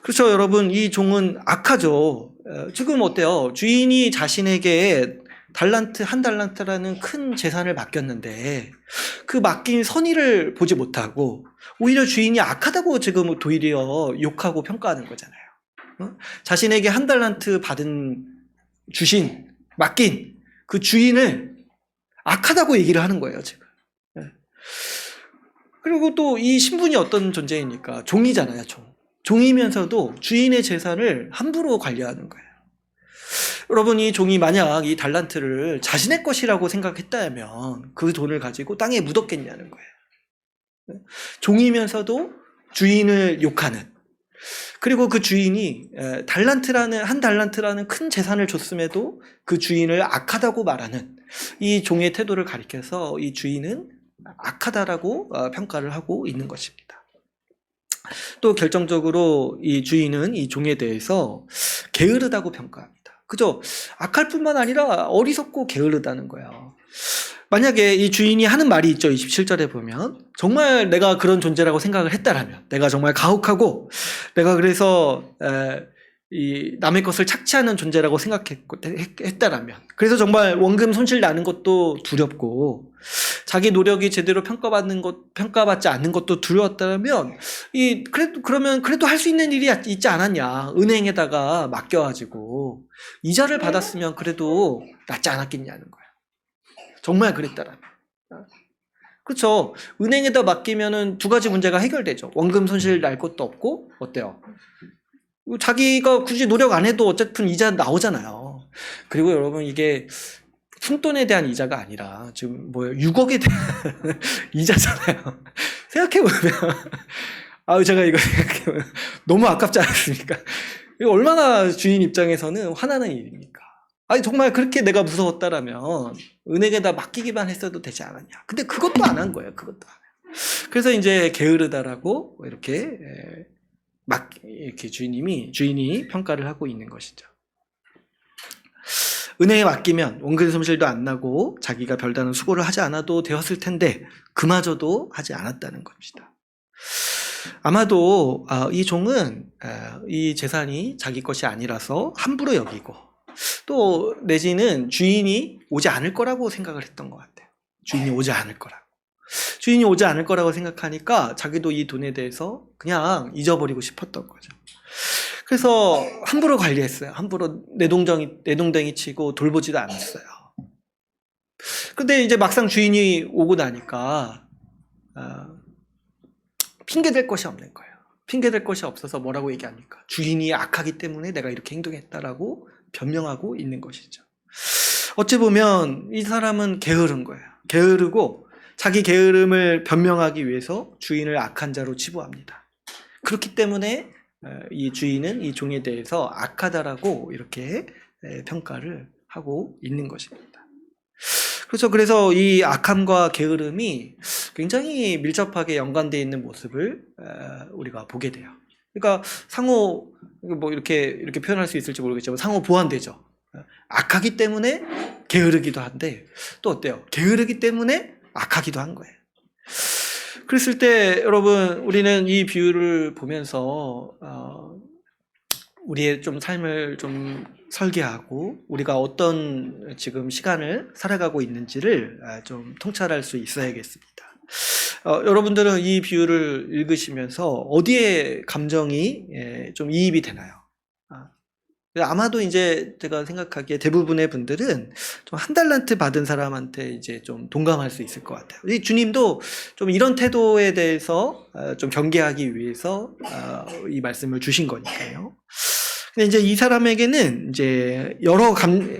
그렇죠, 여러분. 이 종은 악하죠. 지금 어때요? 주인이 자신에게 한 달란트라는 큰 재산을 맡겼는데 그 맡긴 선의를 보지 못하고 오히려 주인이 악하다고 지금 도리어 욕하고 평가하는 거잖아요. 자신에게 한 달란트 맡긴 그 주인을 악하다고 얘기를 하는 거예요, 지금. 그리고 또 이 신분이 어떤 존재입니까? 종이잖아요, 종이면서도 주인의 재산을 함부로 관리하는 거예요. 여러분, 이 종이 만약 이 달란트를 자신의 것이라고 생각했다면 그 돈을 가지고 땅에 묻었겠냐는 거예요. 종이면서도 주인을 욕하는, 그리고 그 주인이 한 달란트라는 큰 재산을 줬음에도 그 주인을 악하다고 말하는 이 종의 태도를 가리켜서 이 주인은 악하다라고 평가를 하고 있는 것입니다. 또 결정적으로 이 주인은 이 종에 대해서 게으르다고 평가합니다. 그죠? 악할 뿐만 아니라 어리석고 게으르다는 거예요. 만약에 이 주인이 하는 말이 있죠. 27절에 보면 정말 내가 그런 존재라고 생각을 했다라면, 내가 정말 가혹하고 내가 그래서 이 남의 것을 착취하는 존재라고 생각했다라면, 그래서 정말 원금 손실 나는 것도 두렵고 자기 노력이 제대로 평가받지 않는 것도 두려웠다면 그래도 할 수 있는 일이 있지 않았냐. 은행에다가 맡겨가지고 이자를 받았으면 그래도 낫지 않았겠냐는 거예요. 정말 그랬다라면. 그렇죠. 은행에다 맡기면은 두 가지 문제가 해결되죠. 원금 손실 날 것도 없고, 어때요? 자기가 굳이 노력 안 해도 어쨌든 이자 나오잖아요. 그리고 여러분, 이게 푼돈에 대한 이자가 아니라 지금 6억에 대한 이자잖아요. 생각해보면 제가 이거 생각해보면 너무 아깝지 않습니까? 이거 얼마나 주인 입장에서는 화나는 일입니까? 정말 그렇게 내가 무서웠다라면 은행에다 맡기기만 했어도 되지 않았냐. 근데 그것도 안 한 거예요. 그것도 안 해요. 그래서 이제 게으르다라고 이렇게 주인이 평가를 하고 있는 것이죠. 은행에 맡기면 원금 손실도 안 나고 자기가 별다른 수고를 하지 않아도 되었을 텐데 그마저도 하지 않았다는 겁니다. 아마도 이 종은 이 재산이 자기 것이 아니라서 함부로 여기고, 또 내지는 주인이 오지 않을 거라고 생각을 했던 것 같아요. 주인이 오지 않을 거라고 생각하니까 자기도 이 돈에 대해서 그냥 잊어버리고 싶었던 거죠. 그래서 함부로 관리했어요. 함부로 내동댕이 치고 돌보지도 않았어요. 근데 이제 막상 주인이 오고 나니까 핑계댈 것이 없는 거예요. 핑계댈 것이 없어서 뭐라고 얘기합니까? 주인이 악하기 때문에 내가 이렇게 행동했다라고 변명하고 있는 것이죠. 어찌 보면 이 사람은 게으른 거예요. 게으르고 자기 게으름을 변명하기 위해서 주인을 악한 자로 치부합니다. 그렇기 때문에 이 주인은 이 종에 대해서 악하다라고 이렇게 평가를 하고 있는 것입니다. 그래서 이 악함과 게으름이 굉장히 밀접하게 연관되어 있는 모습을 우리가 보게 돼요. 그러니까 상호 이렇게 표현할 수 있을지 모르겠지만 상호 보완되죠. 악하기 때문에 게으르기도 한데 또 어때요? 게으르기 때문에 악하기도 한 거예요. 그랬을 때 여러분 우리는 이 비유를 보면서 우리의 좀 삶을 좀 설계하고 우리가 어떤 지금 시간을 살아가고 있는지를 좀 통찰할 수 있어야겠습니다. 여러분들은 이 비유를 읽으시면서 어디에 감정이 좀 이입이 되나요? 아마도 이제 제가 생각하기에 대부분의 분들은 좀 한 달란트 받은 사람한테 이제 좀 동감할 수 있을 것 같아요. 이 주님도 좀 이런 태도에 대해서 좀 경계하기 위해서 이 말씀을 주신 거니까요. 근데 이제 이 사람에게는 이제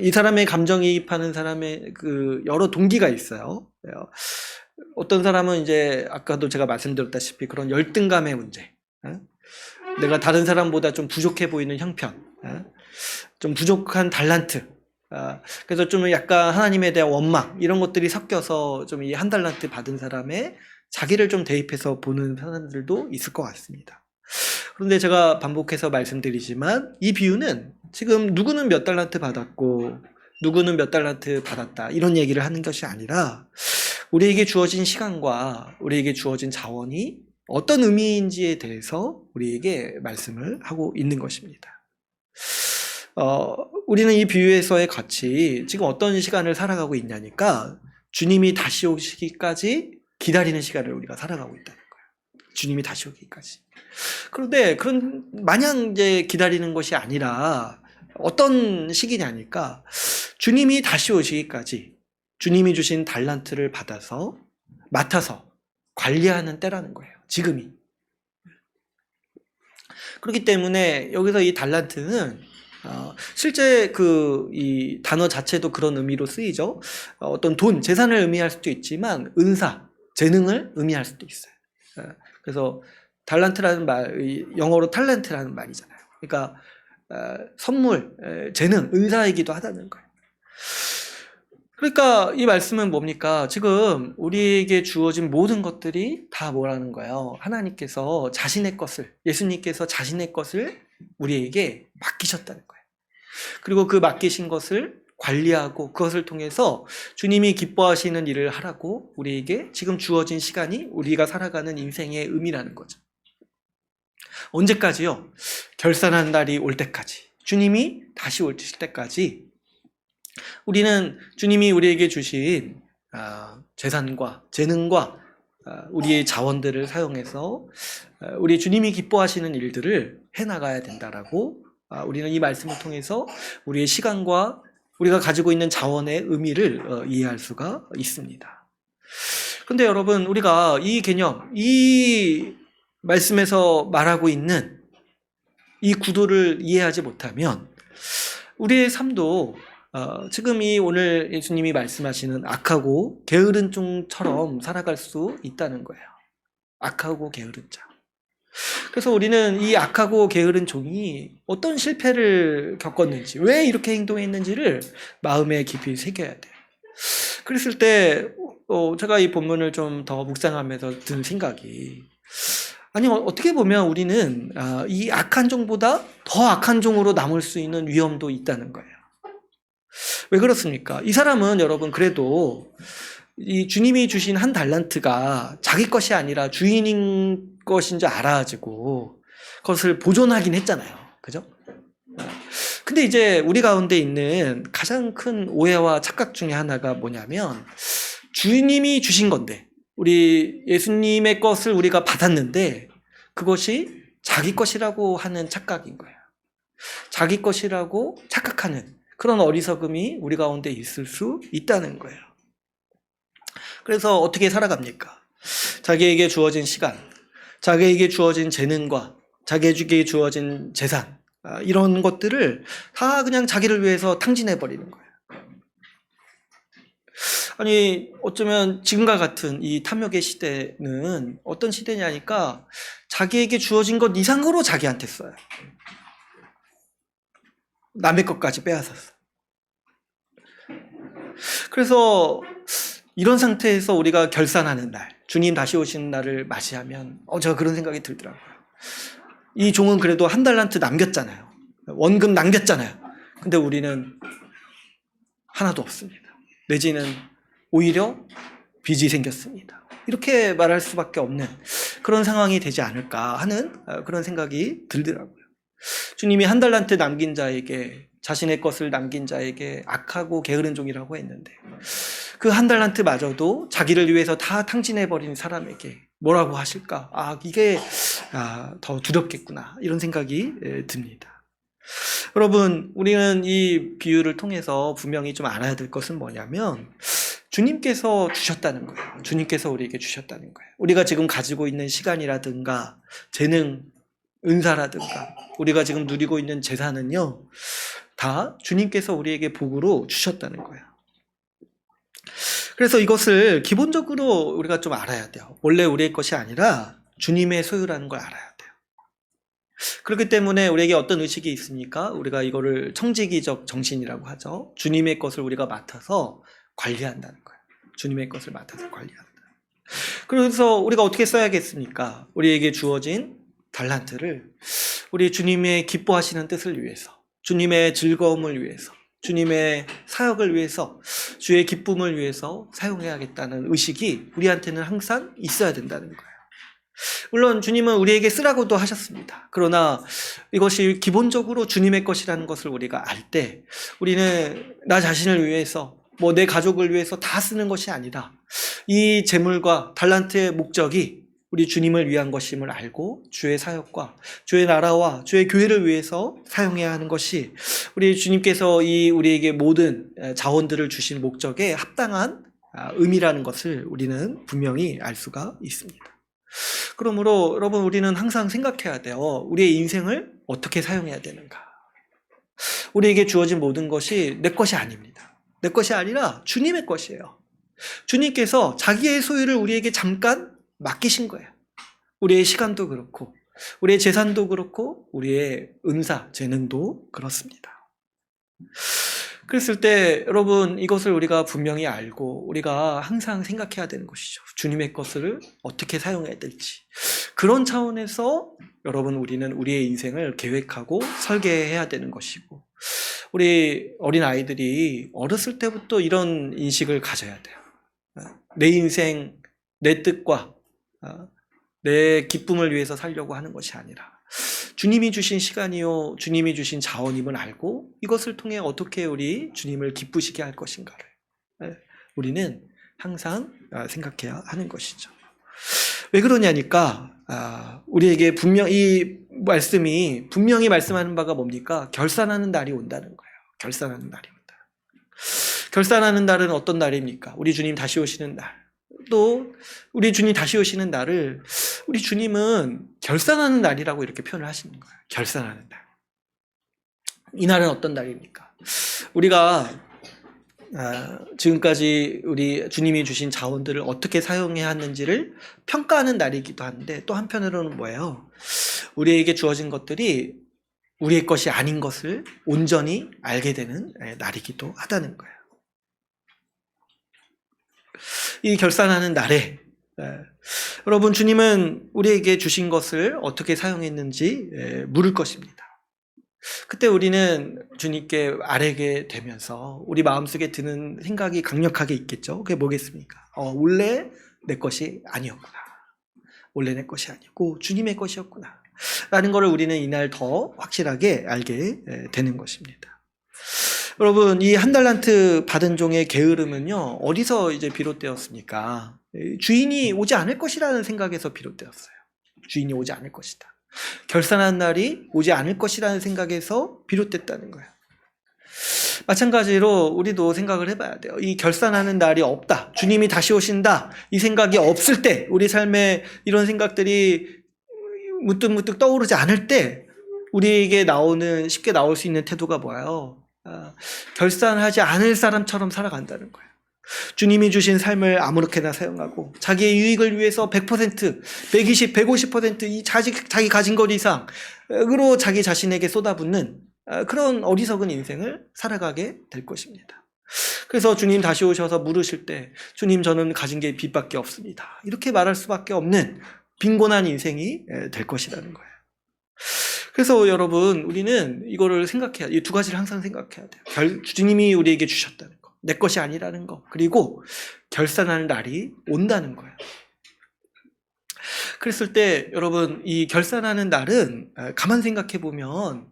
이 사람의 감정이입하는 사람의 그 여러 동기가 있어요. 어떤 사람은 이제 아까도 제가 말씀드렸다시피 그런 열등감의 문제, 내가 다른 사람보다 좀 부족해 보이는 형편, 좀 부족한 달란트, 그래서 좀 약간 하나님에 대한 원망 이런 것들이 섞여서 좀 이 한 달란트 받은 사람의 자기를 좀 대입해서 보는 사람들도 있을 것 같습니다. 그런데 제가 반복해서 말씀드리지만 이 비유는 지금 누구는 몇 달란트 받았고 누구는 몇 달란트 받았다 이런 얘기를 하는 것이 아니라 우리에게 주어진 시간과 우리에게 주어진 자원이 어떤 의미인지에 대해서 우리에게 말씀을 하고 있는 것입니다. 우리는 이 비유에서의 같이 지금 어떤 시간을 살아가고 있냐니까 주님이 다시 오시기까지 기다리는 시간을 우리가 살아가고 있다는 거예요. 주님이 다시 오기까지. 그런데 그런 마냥 이제 기다리는 것이 아니라 어떤 시기냐니까 주님이 다시 오시기까지 주님이 주신 달란트를 받아서 맡아서 관리하는 때라는 거예요. 지금이. 그렇기 때문에 여기서 이 달란트는 실제 이 단어 자체도 그런 의미로 쓰이죠. 어떤 돈, 재산을 의미할 수도 있지만 은사, 재능을 의미할 수도 있어요. 그래서 달란트라는 말, 영어로 탤런트라는 말이잖아요. 그러니까 선물, 재능, 은사이기도 하다는 거예요. 그러니까 이 말씀은 뭡니까? 지금 우리에게 주어진 모든 것들이 다 뭐라는 거예요? 하나님께서 자신의 것을, 예수님께서 자신의 것을 우리에게 맡기셨다는 거예요. 그리고 그 맡기신 것을 관리하고 그것을 통해서 주님이 기뻐하시는 일을 하라고 우리에게 지금 주어진 시간이 우리가 살아가는 인생의 의미라는 거죠. 언제까지요? 결산한 날이 올 때까지, 주님이 다시 오실 때까지 우리는 주님이 우리에게 주신 재산과 재능과 우리의 자원들을 사용해서 우리 주님이 기뻐하시는 일들을 해나가야 된다라고 우리는 이 말씀을 통해서 우리의 시간과 우리가 가지고 있는 자원의 의미를 이해할 수가 있습니다. 그런데 여러분, 우리가 이 개념, 이 말씀에서 말하고 있는 이 구도를 이해하지 못하면 우리의 삶도 지금 이 오늘 예수님이 말씀하시는 악하고 게으른 종처럼 살아갈 수 있다는 거예요. 악하고 게으른 자. 그래서 우리는 이 악하고 게으른 종이 어떤 실패를 겪었는지, 왜 이렇게 행동했는지를 마음에 깊이 새겨야 돼요. 그랬을 때 제가 이 본문을 좀 더 묵상하면서 든 생각이, 아니 어떻게 보면 우리는 이 악한 종보다 더 악한 종으로 남을 수 있는 위험도 있다는 거예요. 왜 그렇습니까? 이 사람은 여러분 그래도 이 주님이 주신 한 달란트가 자기 것이 아니라 주인인 것인 줄 알아가지고 그것을 보존하긴 했잖아요. 그죠? 근데 이제 우리 가운데 있는 가장 큰 오해와 착각 중에 하나가 뭐냐면, 주님이 주신 건데, 우리 예수님의 것을 우리가 받았는데 그것이 자기 것이라고 하는 착각인 거예요. 자기 것이라고 착각하는 그런 어리석음이 우리 가운데 있을 수 있다는 거예요. 그래서 어떻게 살아갑니까? 자기에게 주어진 시간, 자기에게 주어진 재능과 자기에게 주어진 재산, 이런 것들을 다 그냥 자기를 위해서 탕진해버리는 거예요. 아니 어쩌면 지금과 같은 이 탐욕의 시대는 어떤 시대냐니까 자기에게 주어진 것 이상으로 자기한테 써요. 남의 것까지 빼앗았어. 그래서 이런 상태에서 우리가 결산하는 날, 주님 다시 오시는 날을 맞이하면 제가 그런 생각이 들더라고요. 이 종은 그래도 한 달란트 남겼잖아요. 원금 남겼잖아요. 근데 우리는 하나도 없습니다. 내지는 오히려 빚이 생겼습니다. 이렇게 말할 수밖에 없는 그런 상황이 되지 않을까 하는 그런 생각이 들더라고요. 주님이 한 달란트 남긴 자에게, 자신의 것을 남긴 자에게 악하고 게으른 종이라고 했는데, 그 한 달란트마저도 자기를 위해서 다 탕진해버린 사람에게 뭐라고 하실까? 이게 더 두렵겠구나, 이런 생각이 듭니다. 여러분, 우리는 이 비유를 통해서 분명히 좀 알아야 될 것은 뭐냐면, 주님께서 주셨다는 거예요. 주님께서 우리에게 주셨다는 거예요. 우리가 지금 가지고 있는 시간이라든가 재능, 은사라든가 우리가 지금 누리고 있는 재산은요, 다 주님께서 우리에게 복으로 주셨다는 거예요. 그래서 이것을 기본적으로 우리가 좀 알아야 돼요. 원래 우리의 것이 아니라 주님의 소유라는 걸 알아야 돼요. 그렇기 때문에 우리에게 어떤 의식이 있으니까 우리가 이거를 청지기적 정신이라고 하죠. 주님의 것을 우리가 맡아서 관리한다는 거예요. 주님의 것을 맡아서 관리한다. 그래서 우리가 어떻게 써야겠습니까? 우리에게 주어진 달란트를 우리 주님의 기뻐하시는 뜻을 위해서, 주님의 즐거움을 위해서, 주님의 사역을 위해서, 주의 기쁨을 위해서 사용해야겠다는 의식이 우리한테는 항상 있어야 된다는 거예요. 물론 주님은 우리에게 쓰라고도 하셨습니다. 그러나 이것이 기본적으로 주님의 것이라는 것을 우리가 알 때, 우리는 나 자신을 위해서, 내 가족을 위해서 다 쓰는 것이 아니라 이 재물과 달란트의 목적이 우리 주님을 위한 것임을 알고 주의 사역과 주의 나라와 주의 교회를 위해서 사용해야 하는 것이 우리 주님께서 우리에게 모든 자원들을 주신 목적에 합당한 의미라는 것을 우리는 분명히 알 수가 있습니다. 그러므로 여러분, 우리는 항상 생각해야 돼요. 우리의 인생을 어떻게 사용해야 되는가. 우리에게 주어진 모든 것이 내 것이 아닙니다. 내 것이 아니라 주님의 것이에요. 주님께서 자기의 소유를 우리에게 잠깐 맡기신 거예요. 우리의 시간도 그렇고, 우리의 재산도 그렇고, 우리의 은사, 재능도 그렇습니다. 그랬을 때 여러분, 이것을 우리가 분명히 알고 우리가 항상 생각해야 되는 것이죠. 주님의 것을 어떻게 사용해야 될지. 그런 차원에서 여러분, 우리는 우리의 인생을 계획하고 설계해야 되는 것이고, 우리 어린 아이들이 어렸을 때부터 이런 인식을 가져야 돼요. 내 인생, 내 뜻과 내 기쁨을 위해서 살려고 하는 것이 아니라 주님이 주신 시간이요, 주님이 주신 자원임을 알고 이것을 통해 어떻게 우리 주님을 기쁘시게 할 것인가를 우리는 항상 생각해야 하는 것이죠. 왜 그러냐니까 우리에게 이 말씀이 분명히 말씀하는 바가 뭡니까? 결산하는 날이 온다는 거예요. 결산하는 날이 온다. 결산하는 날은 어떤 날입니까? 우리 주님 다시 오시는 날. 또 우리 주님 다시 오시는 날을 우리 주님은 결산하는 날이라고 이렇게 표현을 하시는 거예요. 결산하는 날. 이 날은 어떤 날입니까? 우리가 지금까지 우리 주님이 주신 자원들을 어떻게 사용해야 하는지를 평가하는 날이기도 한데, 또 한편으로는 뭐예요? 우리에게 주어진 것들이 우리의 것이 아닌 것을 온전히 알게 되는 날이기도 하다는 거예요. 이 결산하는 날에 여러분, 주님은 우리에게 주신 것을 어떻게 사용했는지 물을 것입니다. 그때 우리는 주님께 아뢰게 되면서 우리 마음속에 드는 생각이 강력하게 있겠죠. 그게 뭐겠습니까? 원래 내 것이 아니었구나. 원래 내 것이 아니고 주님의 것이었구나. 라는 것을 우리는 이날 더 확실하게 알게 되는 것입니다. 여러분, 이 한 달란트 받은 종의 게으름은요, 어디서 이제 비롯되었습니까? 주인이 오지 않을 것이라는 생각에서 비롯되었어요. 주인이 오지 않을 것이다. 결산한 날이 오지 않을 것이라는 생각에서 비롯됐다는 거예요. 마찬가지로 우리도 생각을 해봐야 돼요. 이 결산하는 날이 없다, 주님이 다시 오신다, 이 생각이 없을 때, 우리 삶에 이런 생각들이 문득문득 떠오르지 않을 때 우리에게 쉽게 나올 수 있는 태도가 뭐예요? 결산하지 않을 사람처럼 살아간다는 거예요. 주님이 주신 삶을 아무렇게나 사용하고 자기의 유익을 위해서 100%, 120, 150% 자기 가진 것 이상으로 자기 자신에게 쏟아붓는 그런 어리석은 인생을 살아가게 될 것입니다. 그래서 주님 다시 오셔서 물으실 때, 주님, 저는 가진 게 빚밖에 없습니다, 이렇게 말할 수밖에 없는 빈곤한 인생이 될 것이라는 거예요. 그래서 여러분, 우리는 이거를 이 두 가지를 항상 생각해야 돼요. 주님이 우리에게 주셨다는 거, 내 것이 아니라는 거, 그리고 결산하는 날이 온다는 거예요. 그랬을 때 여러분 이 결산하는 날은 가만 생각해 보면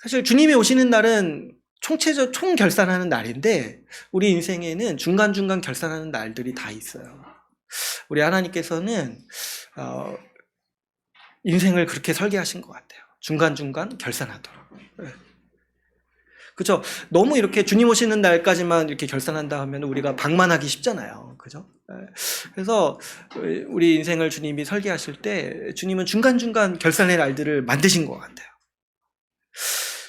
사실 주님이 오시는 날은 총체적 총 결산하는 날인데 우리 인생에는 중간중간 결산하는 날들이 다 있어요. 우리 하나님께서는 인생을 그렇게 설계하신 것 같아요. 중간중간 결산하도록. 그죠? 너무 이렇게 주님 오시는 날까지만 이렇게 결산한다 하면 우리가 방만하기 쉽잖아요. 그죠? 그래서 우리 인생을 주님이 설계하실 때 주님은 중간중간 결산의 날들을 만드신 것 같아요.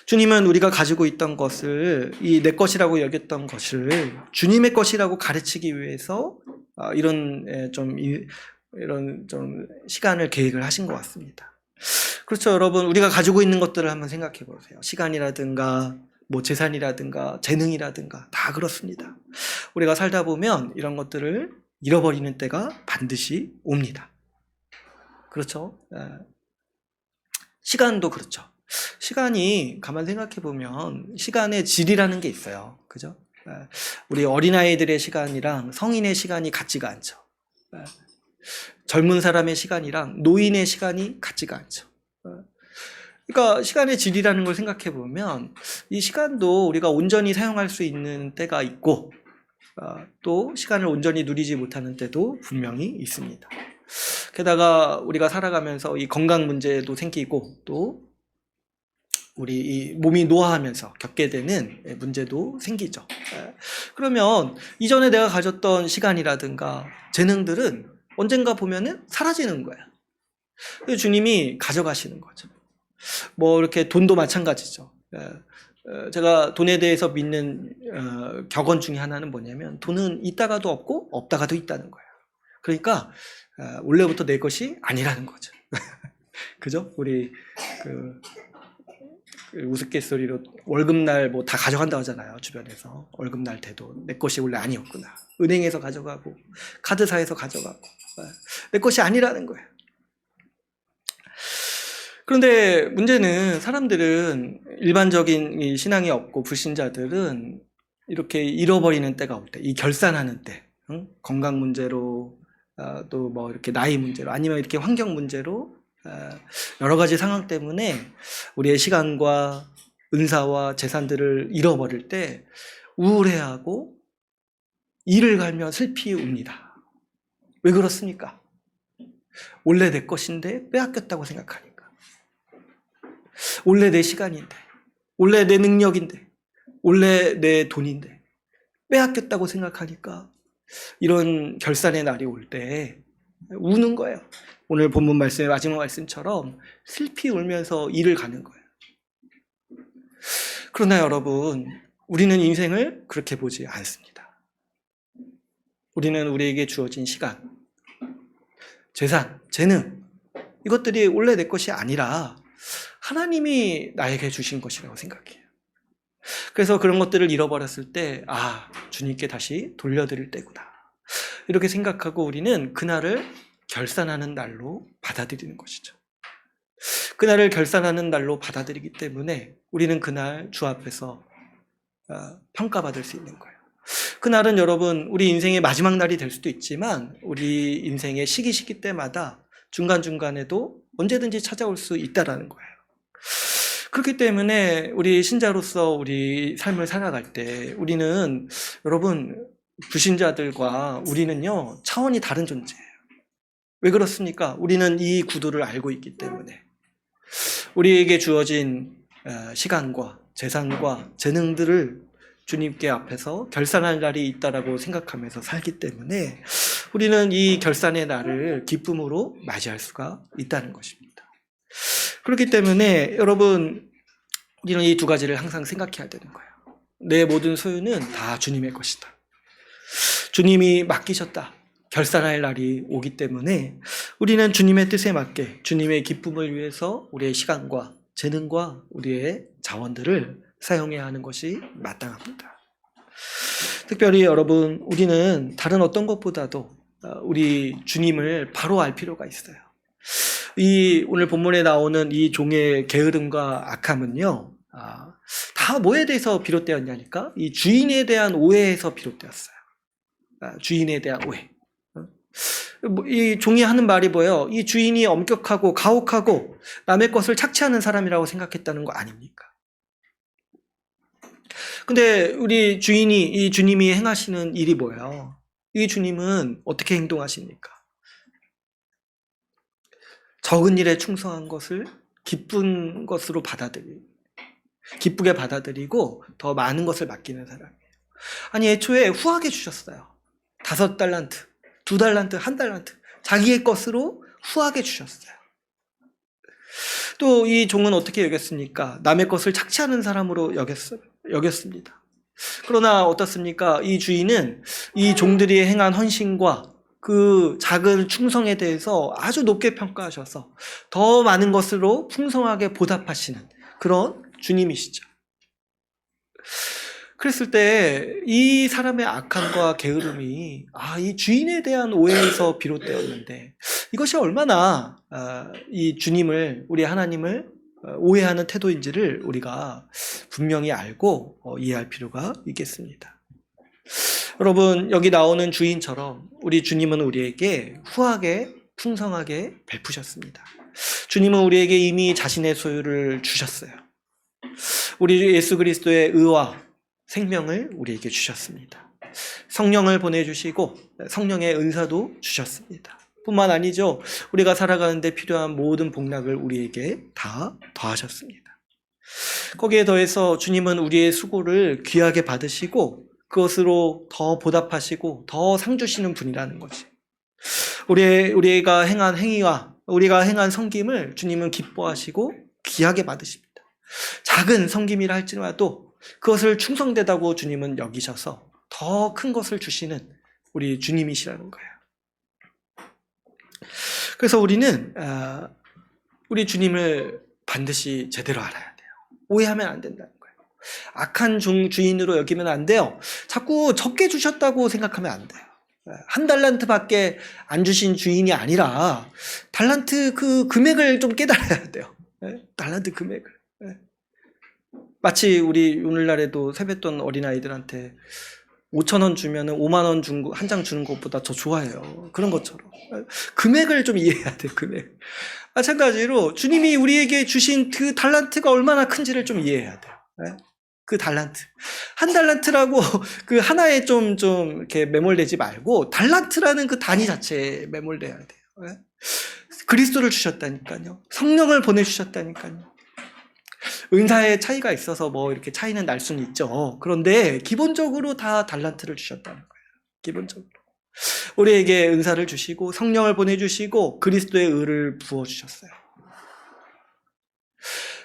주님은 우리가 가지고 있던 것을 이 내 것이라고 여겼던 것을 주님의 것이라고 가르치기 위해서 이런 좀 시간을 계획을 하신 것 같습니다. 그렇죠, 여러분. 우리가 가지고 있는 것들을 한번 생각해 보세요. 시간이라든가 뭐 재산이라든가 재능이라든가 다 그렇습니다. 우리가 살다 보면 이런 것들을 잃어버리는 때가 반드시 옵니다. 그렇죠? 시간도 그렇죠. 시간이 가만 생각해 보면 시간의 질이라는 게 있어요. 그죠? 우리 어린아이들의 시간이랑 성인의 시간이 같지가 않죠. 젊은 사람의 시간이랑 노인의 시간이 같지가 않죠. 그러니까 시간의 질이라는 걸 생각해 보면 이 시간도 우리가 온전히 사용할 수 있는 때가 있고 또 시간을 온전히 누리지 못하는 때도 분명히 있습니다. 게다가 우리가 살아가면서 이 건강 문제도 생기고 또 우리 이 몸이 노화하면서 겪게 되는 문제도 생기죠. 그러면 이전에 내가 가졌던 시간이라든가 재능들은 언젠가 보면은 사라지는 거예요. 주님이 가져가시는 거죠. 뭐 이렇게 돈도 마찬가지죠. 제가 돈에 대해서 믿는 격언 중에 하나는 뭐냐면 돈은 있다가도 없고 없다가도 있다는 거예요. 그러니까 원래부터 내 것이 아니라는 거죠. 그죠? 우리 우스갯소리로 월급날 뭐 다 가져간다고 하잖아요. 주변에서 월급날 때도 내 것이 원래 아니었구나. 은행에서 가져가고 카드사에서 가져가고 내 것이 아니라는 거예요. 그런데 문제는 사람들은 일반적인 이 신앙이 없고 불신자들은 이렇게 잃어버리는 때가 올 때, 이 결산하는 때, 건강 문제로 또 뭐 이렇게 나이 문제로 아니면 이렇게 환경 문제로 여러 가지 상황 때문에 우리의 시간과 은사와 재산들을 잃어버릴 때 우울해하고 이를 갈며 슬피 웁니다. 왜 그렇습니까? 원래 내 것인데 빼앗겼다고 생각하니까. 원래 내 시간인데, 원래 내 능력인데, 원래 내 돈인데 빼앗겼다고 생각하니까 이런 결산의 날이 올 때 우는 거예요. 오늘 본문 말씀의 마지막 말씀처럼 슬피 울면서 이를 가는 거예요. 그러나 여러분, 우리는 인생을 그렇게 보지 않습니다. 우리는 우리에게 주어진 시간, 재산, 재능, 이것들이 원래 내 것이 아니라 하나님이 나에게 주신 것이라고 생각해요. 그래서 그런 것들을 잃어버렸을 때, 주님께 다시 돌려드릴 때구나. 이렇게 생각하고 우리는 그날을 결산하는 날로 받아들이는 것이죠. 그날을 결산하는 날로 받아들이기 때문에 우리는 그날 주 앞에서 평가받을 수 있는 거예요. 그날은 여러분, 우리 인생의 마지막 날이 될 수도 있지만 우리 인생의 시기 때마다 중간중간에도 언제든지 찾아올 수 있다라는 거예요. 그렇기 때문에 우리 신자로서 우리 삶을 살아갈 때 우리는 여러분, 불신자들과 우리는요 차원이 다른 존재예요. 왜 그렇습니까? 우리는 이 구도를 알고 있기 때문에 우리에게 주어진 시간과 재산과 재능들을 주님께 앞에서 결산할 날이 있다라고 생각하면서 살기 때문에 우리는 이 결산의 날을 기쁨으로 맞이할 수가 있다는 것입니다. 그렇기 때문에 여러분, 우리는 이 두 가지를 항상 생각해야 되는 거예요. 내 모든 소유는 다 주님의 것이다. 주님이 맡기셨다. 결산할 날이 오기 때문에 우리는 주님의 뜻에 맞게 주님의 기쁨을 위해서 우리의 시간과 재능과 우리의 자원들을 사용해야 하는 것이 마땅합니다. 특별히 여러분, 우리는 다른 어떤 것보다도 우리 주님을 바로 알 필요가 있어요. 이 오늘 본문에 나오는 이 종의 게으름과 악함은요, 다 뭐에 대해서 비롯되었냐니까? 이 주인에 대한 오해에서 비롯되었어요. 주인에 대한 오해. 이 종이 하는 말이 뭐예요? 이 주인이 엄격하고 가혹하고 남의 것을 착취하는 사람이라고 생각했다는 거 아닙니까? 근데 우리 주인이, 이 주님이 행하시는 일이 뭐예요? 이 주님은 어떻게 행동하십니까? 적은 일에 충성한 것을 기쁜 것으로 기쁘게 받아들이고 더 많은 것을 맡기는 사람이에요. 아니, 애초에 후하게 주셨어요. 5달란트, 2달란트, 1달란트. 자기의 것으로 후하게 주셨어요. 또 이 종은 어떻게 여겼습니까? 남의 것을 착취하는 사람으로 여겼습니다. 그러나 어떻습니까? 이 주인은 이 종들이 행한 헌신과 그 작은 충성에 대해서 아주 높게 평가하셔서 더 많은 것으로 풍성하게 보답하시는 그런 주님이시죠. 그랬을 때 이 사람의 악함과 게으름이 이 주인에 대한 오해에서 비롯되었는데 이것이 얼마나 이 주님을, 우리 하나님을 오해하는 태도인지를 우리가 분명히 알고 이해할 필요가 있겠습니다. 여러분, 여기 나오는 주인처럼 우리 주님은 우리에게 후하게 풍성하게 베푸셨습니다. 주님은 우리에게 이미 자신의 소유를 주셨어요. 우리 예수 그리스도의 의와 생명을 우리에게 주셨습니다. 성령을 보내주시고 성령의 은사도 주셨습니다. 뿐만 아니죠. 우리가 살아가는데 필요한 모든 복락을 우리에게 다 더하셨습니다. 거기에 더해서 주님은 우리의 수고를 귀하게 받으시고 그것으로 더 보답하시고 더 상 주시는 분이라는 거지. 우리가 행한 행위와 우리가 행한 섬김을 주님은 기뻐하시고 귀하게 받으십니다. 작은 섬김이라 할지라도 그것을 충성되다고 주님은 여기셔서 더 큰 것을 주시는 우리 주님이시라는 거예요. 그래서 우리는 우리 주님을 반드시 제대로 알아야 돼요. 오해하면 안 된다는 거예요. 악한 주인으로 여기면 안 돼요. 자꾸 적게 주셨다고 생각하면 안 돼요. 1달란트밖에 안 주신 주인이 아니라 달란트 그 금액을 좀 깨달아야 돼요. 달란트 금액을. 마치 우리 오늘날에도 세뱃돈 어린아이들한테 5,000원 주면은 5만 원 한 장 주는 것보다 더 좋아해요. 그런 것처럼. 금액을 좀 이해해야 돼요, 금액. 마찬가지로 주님이 우리에게 주신 그 달란트가 얼마나 큰지를 좀 이해해야 돼요. 그 달란트. 1달란트라고 그 하나에 좀 이렇게 매몰되지 말고 달란트라는 그 단위 자체에 매몰돼야 돼요. 그리스도를 주셨다니까요. 성령을 보내주셨다니까요. 은사의 차이가 있어서 뭐 이렇게 차이는 날 수는 있죠. 그런데 기본적으로 다 달란트를 주셨다는 거예요. 기본적으로. 우리에게 은사를 주시고 성령을 보내주시고 그리스도의 의를 부어주셨어요.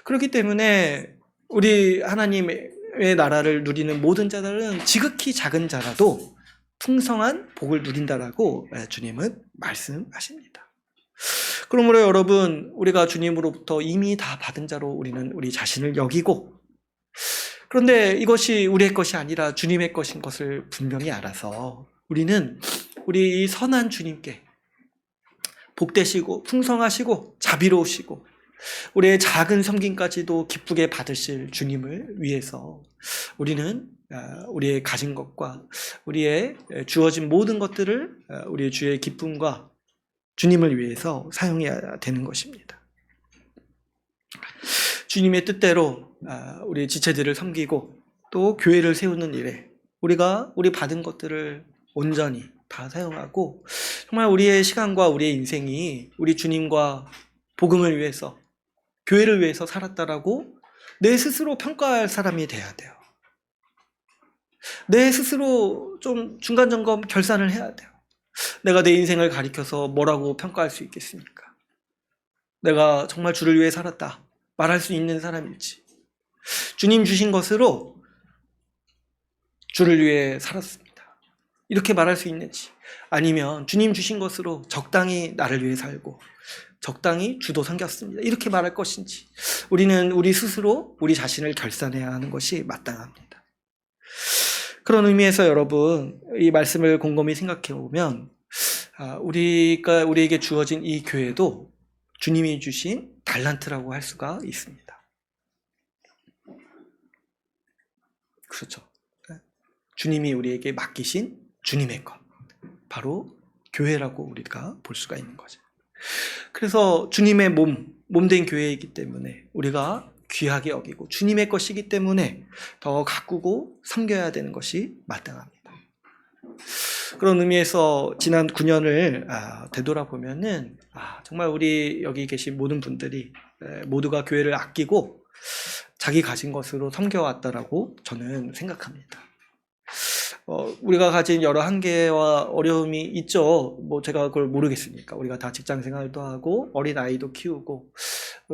그렇기 때문에 우리 하나님의 나라를 누리는 모든 자들은 지극히 작은 자라도 풍성한 복을 누린다라고 주님은 말씀하십니다. 그러므로 여러분, 우리가 주님으로부터 이미 다 받은 자로 우리는 우리 자신을 여기고, 그런데 이것이 우리의 것이 아니라 주님의 것인 것을 분명히 알아서 우리는 우리 이 선한 주님께 복되시고 풍성하시고 자비로우시고 우리의 작은 섬김까지도 기쁘게 받으실 주님을 위해서 우리는 우리의 가진 것과 우리의 주어진 모든 것들을 우리의 주의 기쁨과 주님을 위해서 사용해야 되는 것입니다. 주님의 뜻대로 우리 지체들을 섬기고 또 교회를 세우는 일에 우리 받은 것들을 온전히 다 사용하고 정말 우리의 시간과 우리의 인생이 우리 주님과 복음을 위해서 교회를 위해서 살았다라고 내 스스로 평가할 사람이 돼야 돼요. 내 스스로 좀 중간점검 결산을 해야 돼요. 내가 내 인생을 가리켜서 뭐라고 평가할 수 있겠습니까? 내가 정말 주를 위해 살았다 말할 수 있는 사람일지, 주님 주신 것으로 주를 위해 살았습니다 이렇게 말할 수 있는지, 아니면 주님 주신 것으로 적당히 나를 위해 살고 적당히 주도 섬겼습니다 이렇게 말할 것인지, 우리는 우리 스스로 우리 자신을 결산해야 하는 것이 마땅합니다. 그런 의미에서 여러분, 이 말씀을 곰곰이 생각해 보면 우리에게 주어진 이 교회도 주님이 주신 달란트라고 할 수가 있습니다. 그렇죠. 주님이 우리에게 맡기신 주님의 것, 바로 교회라고 우리가 볼 수가 있는 거죠. 그래서 주님의 몸된 교회이기 때문에 우리가 귀하게 여기고 주님의 것이기 때문에 더 가꾸고 섬겨야 되는 것이 마땅합니다. 그런 의미에서 지난 9년을 되돌아보면은 정말 우리 여기 계신 모든 분들이 모두가 교회를 아끼고 자기 가진 것으로 섬겨왔다라고 저는 생각합니다. 우리가 가진 여러 한계와 어려움이 있죠. 뭐 제가 그걸 모르겠습니까? 우리가 다 직장 생활도 하고 어린 아이도 키우고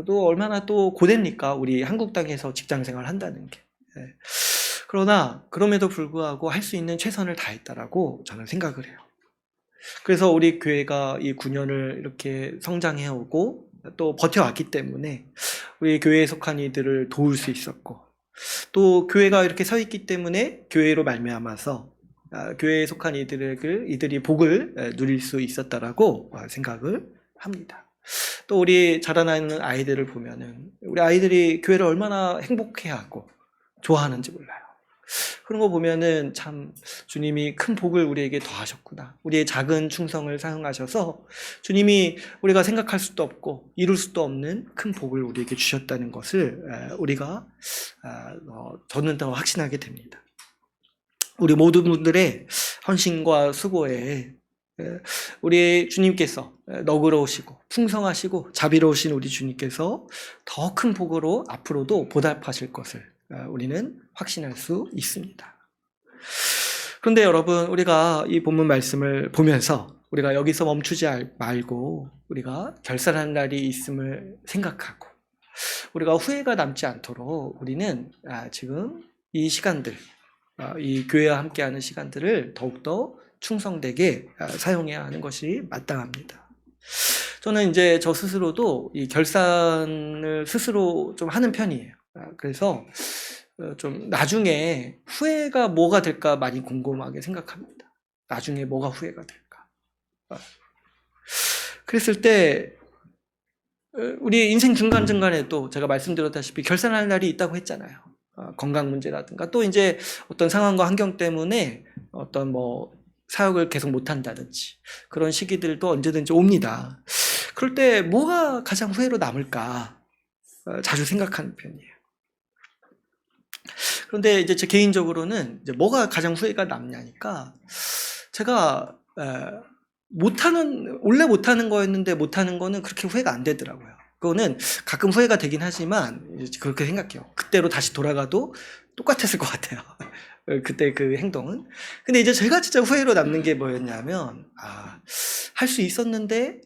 또 얼마나 또 고됩니까? 우리 한국 땅에서 직장 생활 한다는 게. 그러나 그럼에도 불구하고 할 수 있는 최선을 다했다라고 저는 생각을 해요. 그래서 우리 교회가 이 9년을 이렇게 성장해오고 또 버텨왔기 때문에 우리 교회에 속한 이들을 도울 수 있었고, 또 교회가 이렇게 서 있기 때문에 교회로 말미암아서 교회에 속한 이들이 복을 누릴 수 있었다라고 생각을 합니다. 또 우리 자라나는 아이들을 보면은 우리 아이들이 교회를 얼마나 행복해하고 좋아하는지 몰라요. 그런 거 보면은 참 주님이 큰 복을 우리에게 더하셨구나. 우리의 작은 충성을 사용하셔서 주님이 우리가 생각할 수도 없고 이룰 수도 없는 큰 복을 우리에게 주셨다는 것을 우리가 저는 더 확신하게 됩니다. 우리 모든 분들의 헌신과 수고에 우리 주님께서 너그러우시고 풍성하시고 자비로우신 우리 주님께서 더 큰 복으로 앞으로도 보답하실 것을 우리는 확신할 수 있습니다. 그런데 여러분, 우리가 이 본문 말씀을 보면서 우리가 여기서 멈추지 말고 우리가 결산하는 날이 있음을 생각하고 우리가 후회가 남지 않도록 우리는 지금 이 시간들, 이 교회와 함께하는 시간들을 더욱더 충성되게 사용해야 하는 것이 마땅합니다. 저는 이제 저 스스로도 이 결산을 스스로 좀 하는 편이에요. 그래서 좀 나중에 후회가 뭐가 될까 많이 궁금하게 생각합니다. 나중에 뭐가 후회가 될까. 그랬을 때 우리 인생 중간중간에도 제가 말씀드렸다시피 결산할 날이 있다고 했잖아요. 건강 문제라든가 또 이제 어떤 상황과 환경 때문에 어떤 뭐 사역을 계속 못한다든지 그런 시기들도 언제든지 옵니다. 그럴 때 뭐가 가장 후회로 남을까 자주 생각하는 편이에요. 그런데 이제 제 개인적으로는 이제 뭐가 가장 후회가 남냐니까 제가 원래 못하는 거였는데 못하는 거는 그렇게 후회가 안 되더라고요. 그거는 가끔 후회가 되긴 하지만 그렇게 생각해요. 그때로 다시 돌아가도 똑같았을 것 같아요. 그때 그 행동은. 근데 이제 제가 진짜 후회로 남는 게 뭐였냐면 할 수 있었는데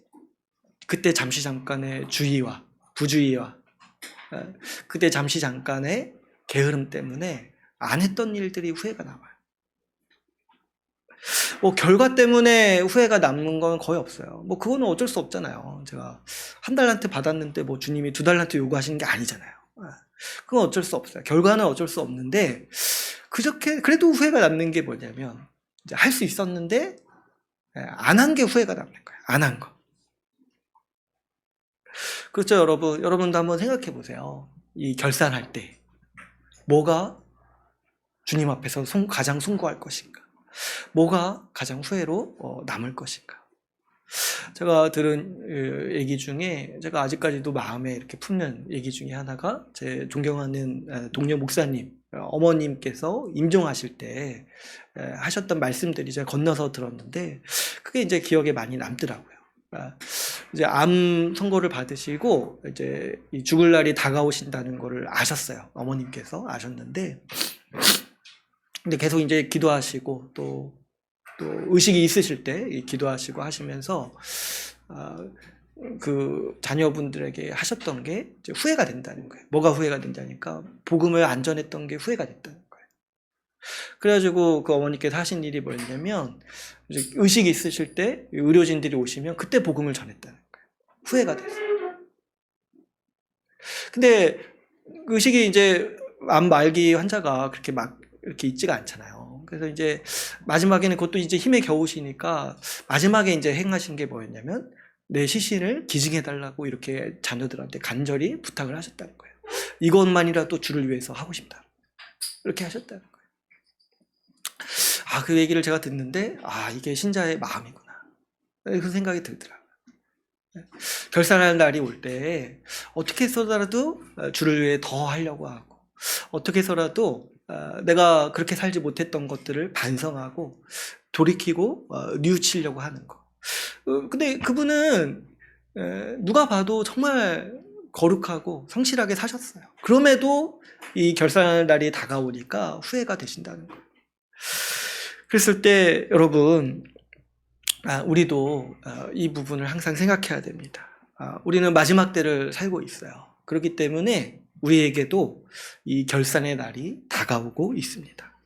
그때 잠시 잠깐의 주의와 부주의와 그때 잠시 잠깐의 게으름 때문에 안 했던 일들이 후회가 남아요. 뭐 결과 때문에 후회가 남는 건 거의 없어요. 뭐 그거는 어쩔 수 없잖아요. 제가 한 달란트 받았는데 뭐 주님이 2달란트 요구하시는 게 아니잖아요. 그건 어쩔 수 없어요. 결과는 어쩔 수 없는데 그래도 후회가 남는 게 뭐냐면 이제 할 수 있었는데 안 한 게 후회가 남는 거예요. 안 한 거. 그렇죠, 여러분. 여러분도 한번 생각해 보세요. 이 결산할 때 뭐가 주님 앞에서 가장 숭고할 것인가? 뭐가 가장 후회로 남을 것인가? 제가 들은 얘기 중에 제가 아직까지도 마음에 이렇게 품는 얘기 중에 하나가 제 존경하는 동료 목사님, 어머님께서 임종하실 때 하셨던 말씀들이 제가 건너서 들었는데 그게 이제 기억에 많이 남더라고요. 이제 암 선고를 받으시고 이제 죽을 날이 다가오신다는 거를 아셨어요. 어머님께서 아셨는데 근데 계속 이제 기도하시고 또 의식이 있으실 때 기도하시고 하시면서 그 자녀분들에게 하셨던 게 이제 후회가 된다는 거예요. 뭐가 후회가 된다니까 복음을 안 전했던 게 후회가 됐다는 거예요. 그래가지고 그 어머니께서 하신 일이 뭐였냐면 이제 의식이 있으실 때 의료진들이 오시면 그때 복음을 전했다는 거예요. 후회가 됐어요. 근데 의식이 이제 암 말기 환자가 그렇게 막 이렇게 있지가 않잖아요. 그래서 이제 마지막에는 그것도 이제 힘에 겨우시니까 마지막에 이제 행하신 게 뭐였냐면 내 시신을 기증해달라고 이렇게 자녀들한테 간절히 부탁을 하셨다는 거예요. 이것만이라도 주를 위해서 하고 싶다. 이렇게 하셨다는 거예요. 그 얘기를 제가 듣는데 이게 신자의 마음이구나. 그 생각이 들더라고요. 결산할 날이 올 때 어떻게 해서라도 주를 위해 더 하려고 하고, 어떻게 해서라도 내가 그렇게 살지 못했던 것들을 반성하고 돌이키고 뉘우치려고 하는 거. 근데 그분은 누가 봐도 정말 거룩하고 성실하게 사셨어요. 그럼에도 이 결산할 날이 다가오니까 후회가 되신다는 거예요. 그랬을 때 여러분, 우리도 이 부분을 항상 생각해야 됩니다. 우리는 마지막 때를 살고 있어요. 그렇기 때문에 우리에게도 이 결산의 날이 다가오고 있습니다.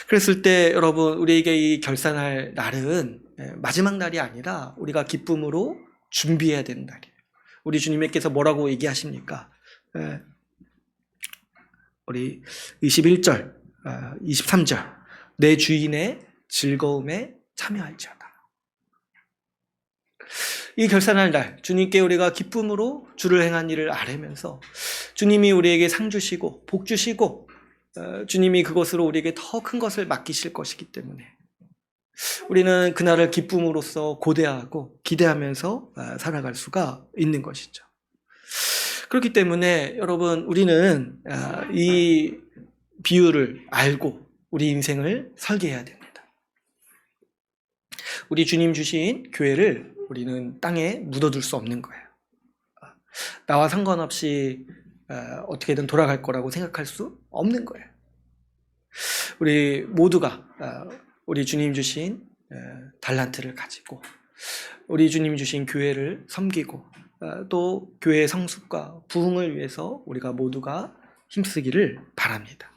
그랬을 때 여러분, 우리에게 이 결산할 날은 마지막 날이 아니라 우리가 기쁨으로 준비해야 되는 날이에요. 우리 주님께서 뭐라고 얘기하십니까? 우리 21절, 23절, 내 주인의 즐거움에 참여할지어다. 이 결산할 날, 주님께 우리가 기쁨으로 주를 행한 일을 아뢰면서 주님이 우리에게 상 주시고 복 주시고 주님이 그것으로 우리에게 더 큰 것을 맡기실 것이기 때문에 우리는 그날을 기쁨으로써 고대하고 기대하면서 살아갈 수가 있는 것이죠. 그렇기 때문에 여러분, 우리는 이 비유를 알고 우리 인생을 설계해야 됩니다. 우리 주님 주신 교회를 우리는 땅에 묻어둘 수 없는 거예요. 나와 상관없이 어떻게든 돌아갈 거라고 생각할 수 없는 거예요. 우리 모두가 우리 주님 주신 달란트를 가지고 우리 주님 주신 교회를 섬기고 또 교회의 성숙과 부흥을 위해서 우리가 모두가 힘쓰기를 바랍니다.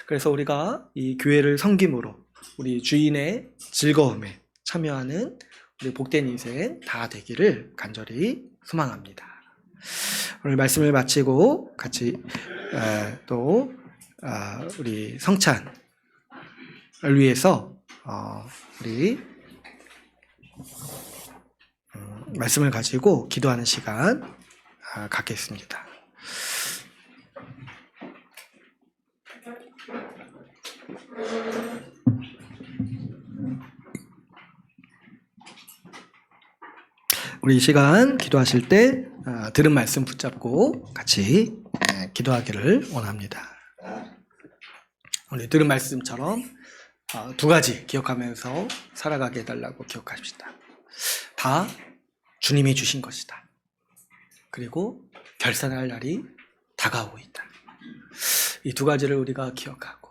그래서 우리가 이 교회를 섬김으로 우리 주인의 즐거움에 참여하는 우리 복된 인생 다 되기를 간절히 소망합니다. 오늘 말씀을 마치고 같이 또 우리 성찬을 위해서 우리 말씀을 가지고 기도하는 시간 갖겠습니다. 우리 시간 기도하실 때 들은 말씀 붙잡고 같이 기도하기를 원합니다. 오늘 들은 말씀처럼 두 가지 기억하면서 살아가게 해달라고 기억하십시다. 다 주님이 주신 것이다. 그리고 결산할 날이 다가오고 있다. 이 두 가지를 우리가 기억하고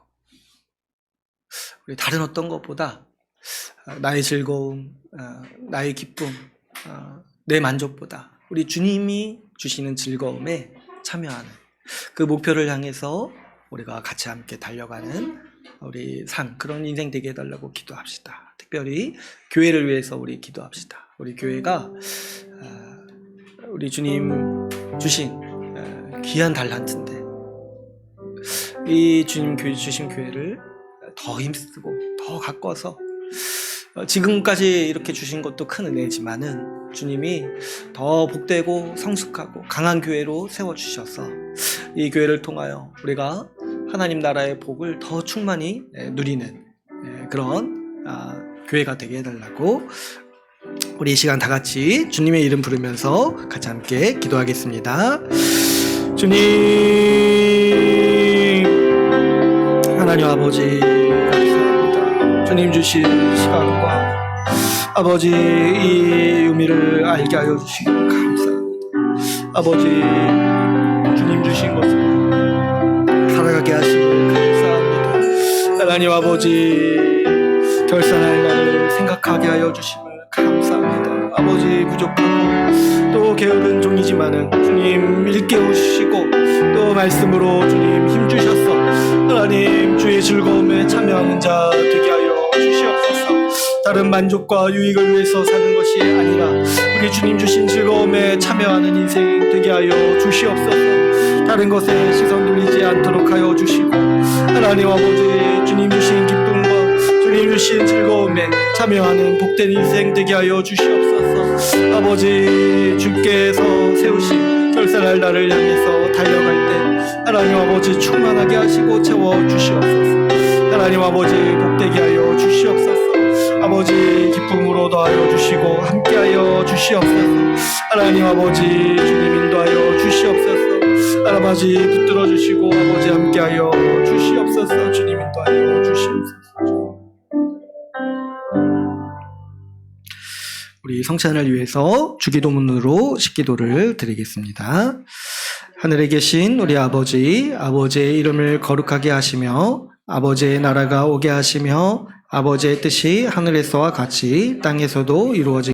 우리 다른 어떤 것보다 나의 즐거움, 나의 기쁨, 내 만족보다 우리 주님이 주시는 즐거움에 참여하는 그 목표를 향해서 우리가 같이 함께 달려가는 우리 그런 인생 되게 해달라고 기도합시다. 특별히 교회를 위해서 우리 기도합시다. 우리 교회가 우리 주님 주신 귀한 달란트인데 이 주님 주신 교회를 더 힘쓰고 더 가꿔서 지금까지 이렇게 주신 것도 큰 은혜지만은 주님이 더 복되고 성숙하고 강한 교회로 세워주셔서 이 교회를 통하여 우리가 하나님 나라의 복을 더 충만히 누리는 그런 교회가 되게 해달라고 우리 이 시간 다 같이 주님의 이름 부르면서 같이 함께 기도하겠습니다. 주님, 하나님 아버지 감사합니다. 주님 주신 시간과 아버지 이 의미를 알게 하여 주시기 감사합니다. 아버지 주님 주신 것을 살아가게 하시기 감사합니다. 하나님 아버지 결산할 날을 생각하게 하여 주심을 감사합니다. 아버지 부족하고 또 게으른 종이지만은 주님 일깨우시고 또 말씀으로 주님 힘주셔서 하나님 주의 즐거움에 참여하는 자 되게 하여 주시옵소서. 다른 만족과 유익을 위해서 사는 것이 아니라 우리 주님 주신 즐거움에 참여하는 인생 되게 하여 주시옵소서. 다른 것에 시선 돌리지 않도록 하여 주시고 하나님 아버지 주님 주신 기쁨과 주님 주신 즐거움에 참여하는 복된 인생 되게 하여 주시옵소서. 아버지 주께서 세우신 결산할 날을 향해서 달려갈 때 하나님 아버지 충만하게 하시고 채워 주시옵소서. 하나님 아버지 복되게 하여 주시옵소서. 아버지 기쁨으로 더하여 주시고 함께하여 주시옵소서. 하나님 아버지 주님 인도하여 주시옵소서. 아버지 붙들어 주시고 아버지 함께하여 주시옵소서. 주님 인도하여 주시옵소서. 우리 성찬을 위해서 주기도문으로 식기도를 드리겠습니다. 하늘에 계신 우리 아버지, 아버지의 이름을 거룩하게 하시며 아버지의 나라가 오게 하시며 아버지의 뜻이 하늘에서와 같이 땅에서도 이루어지게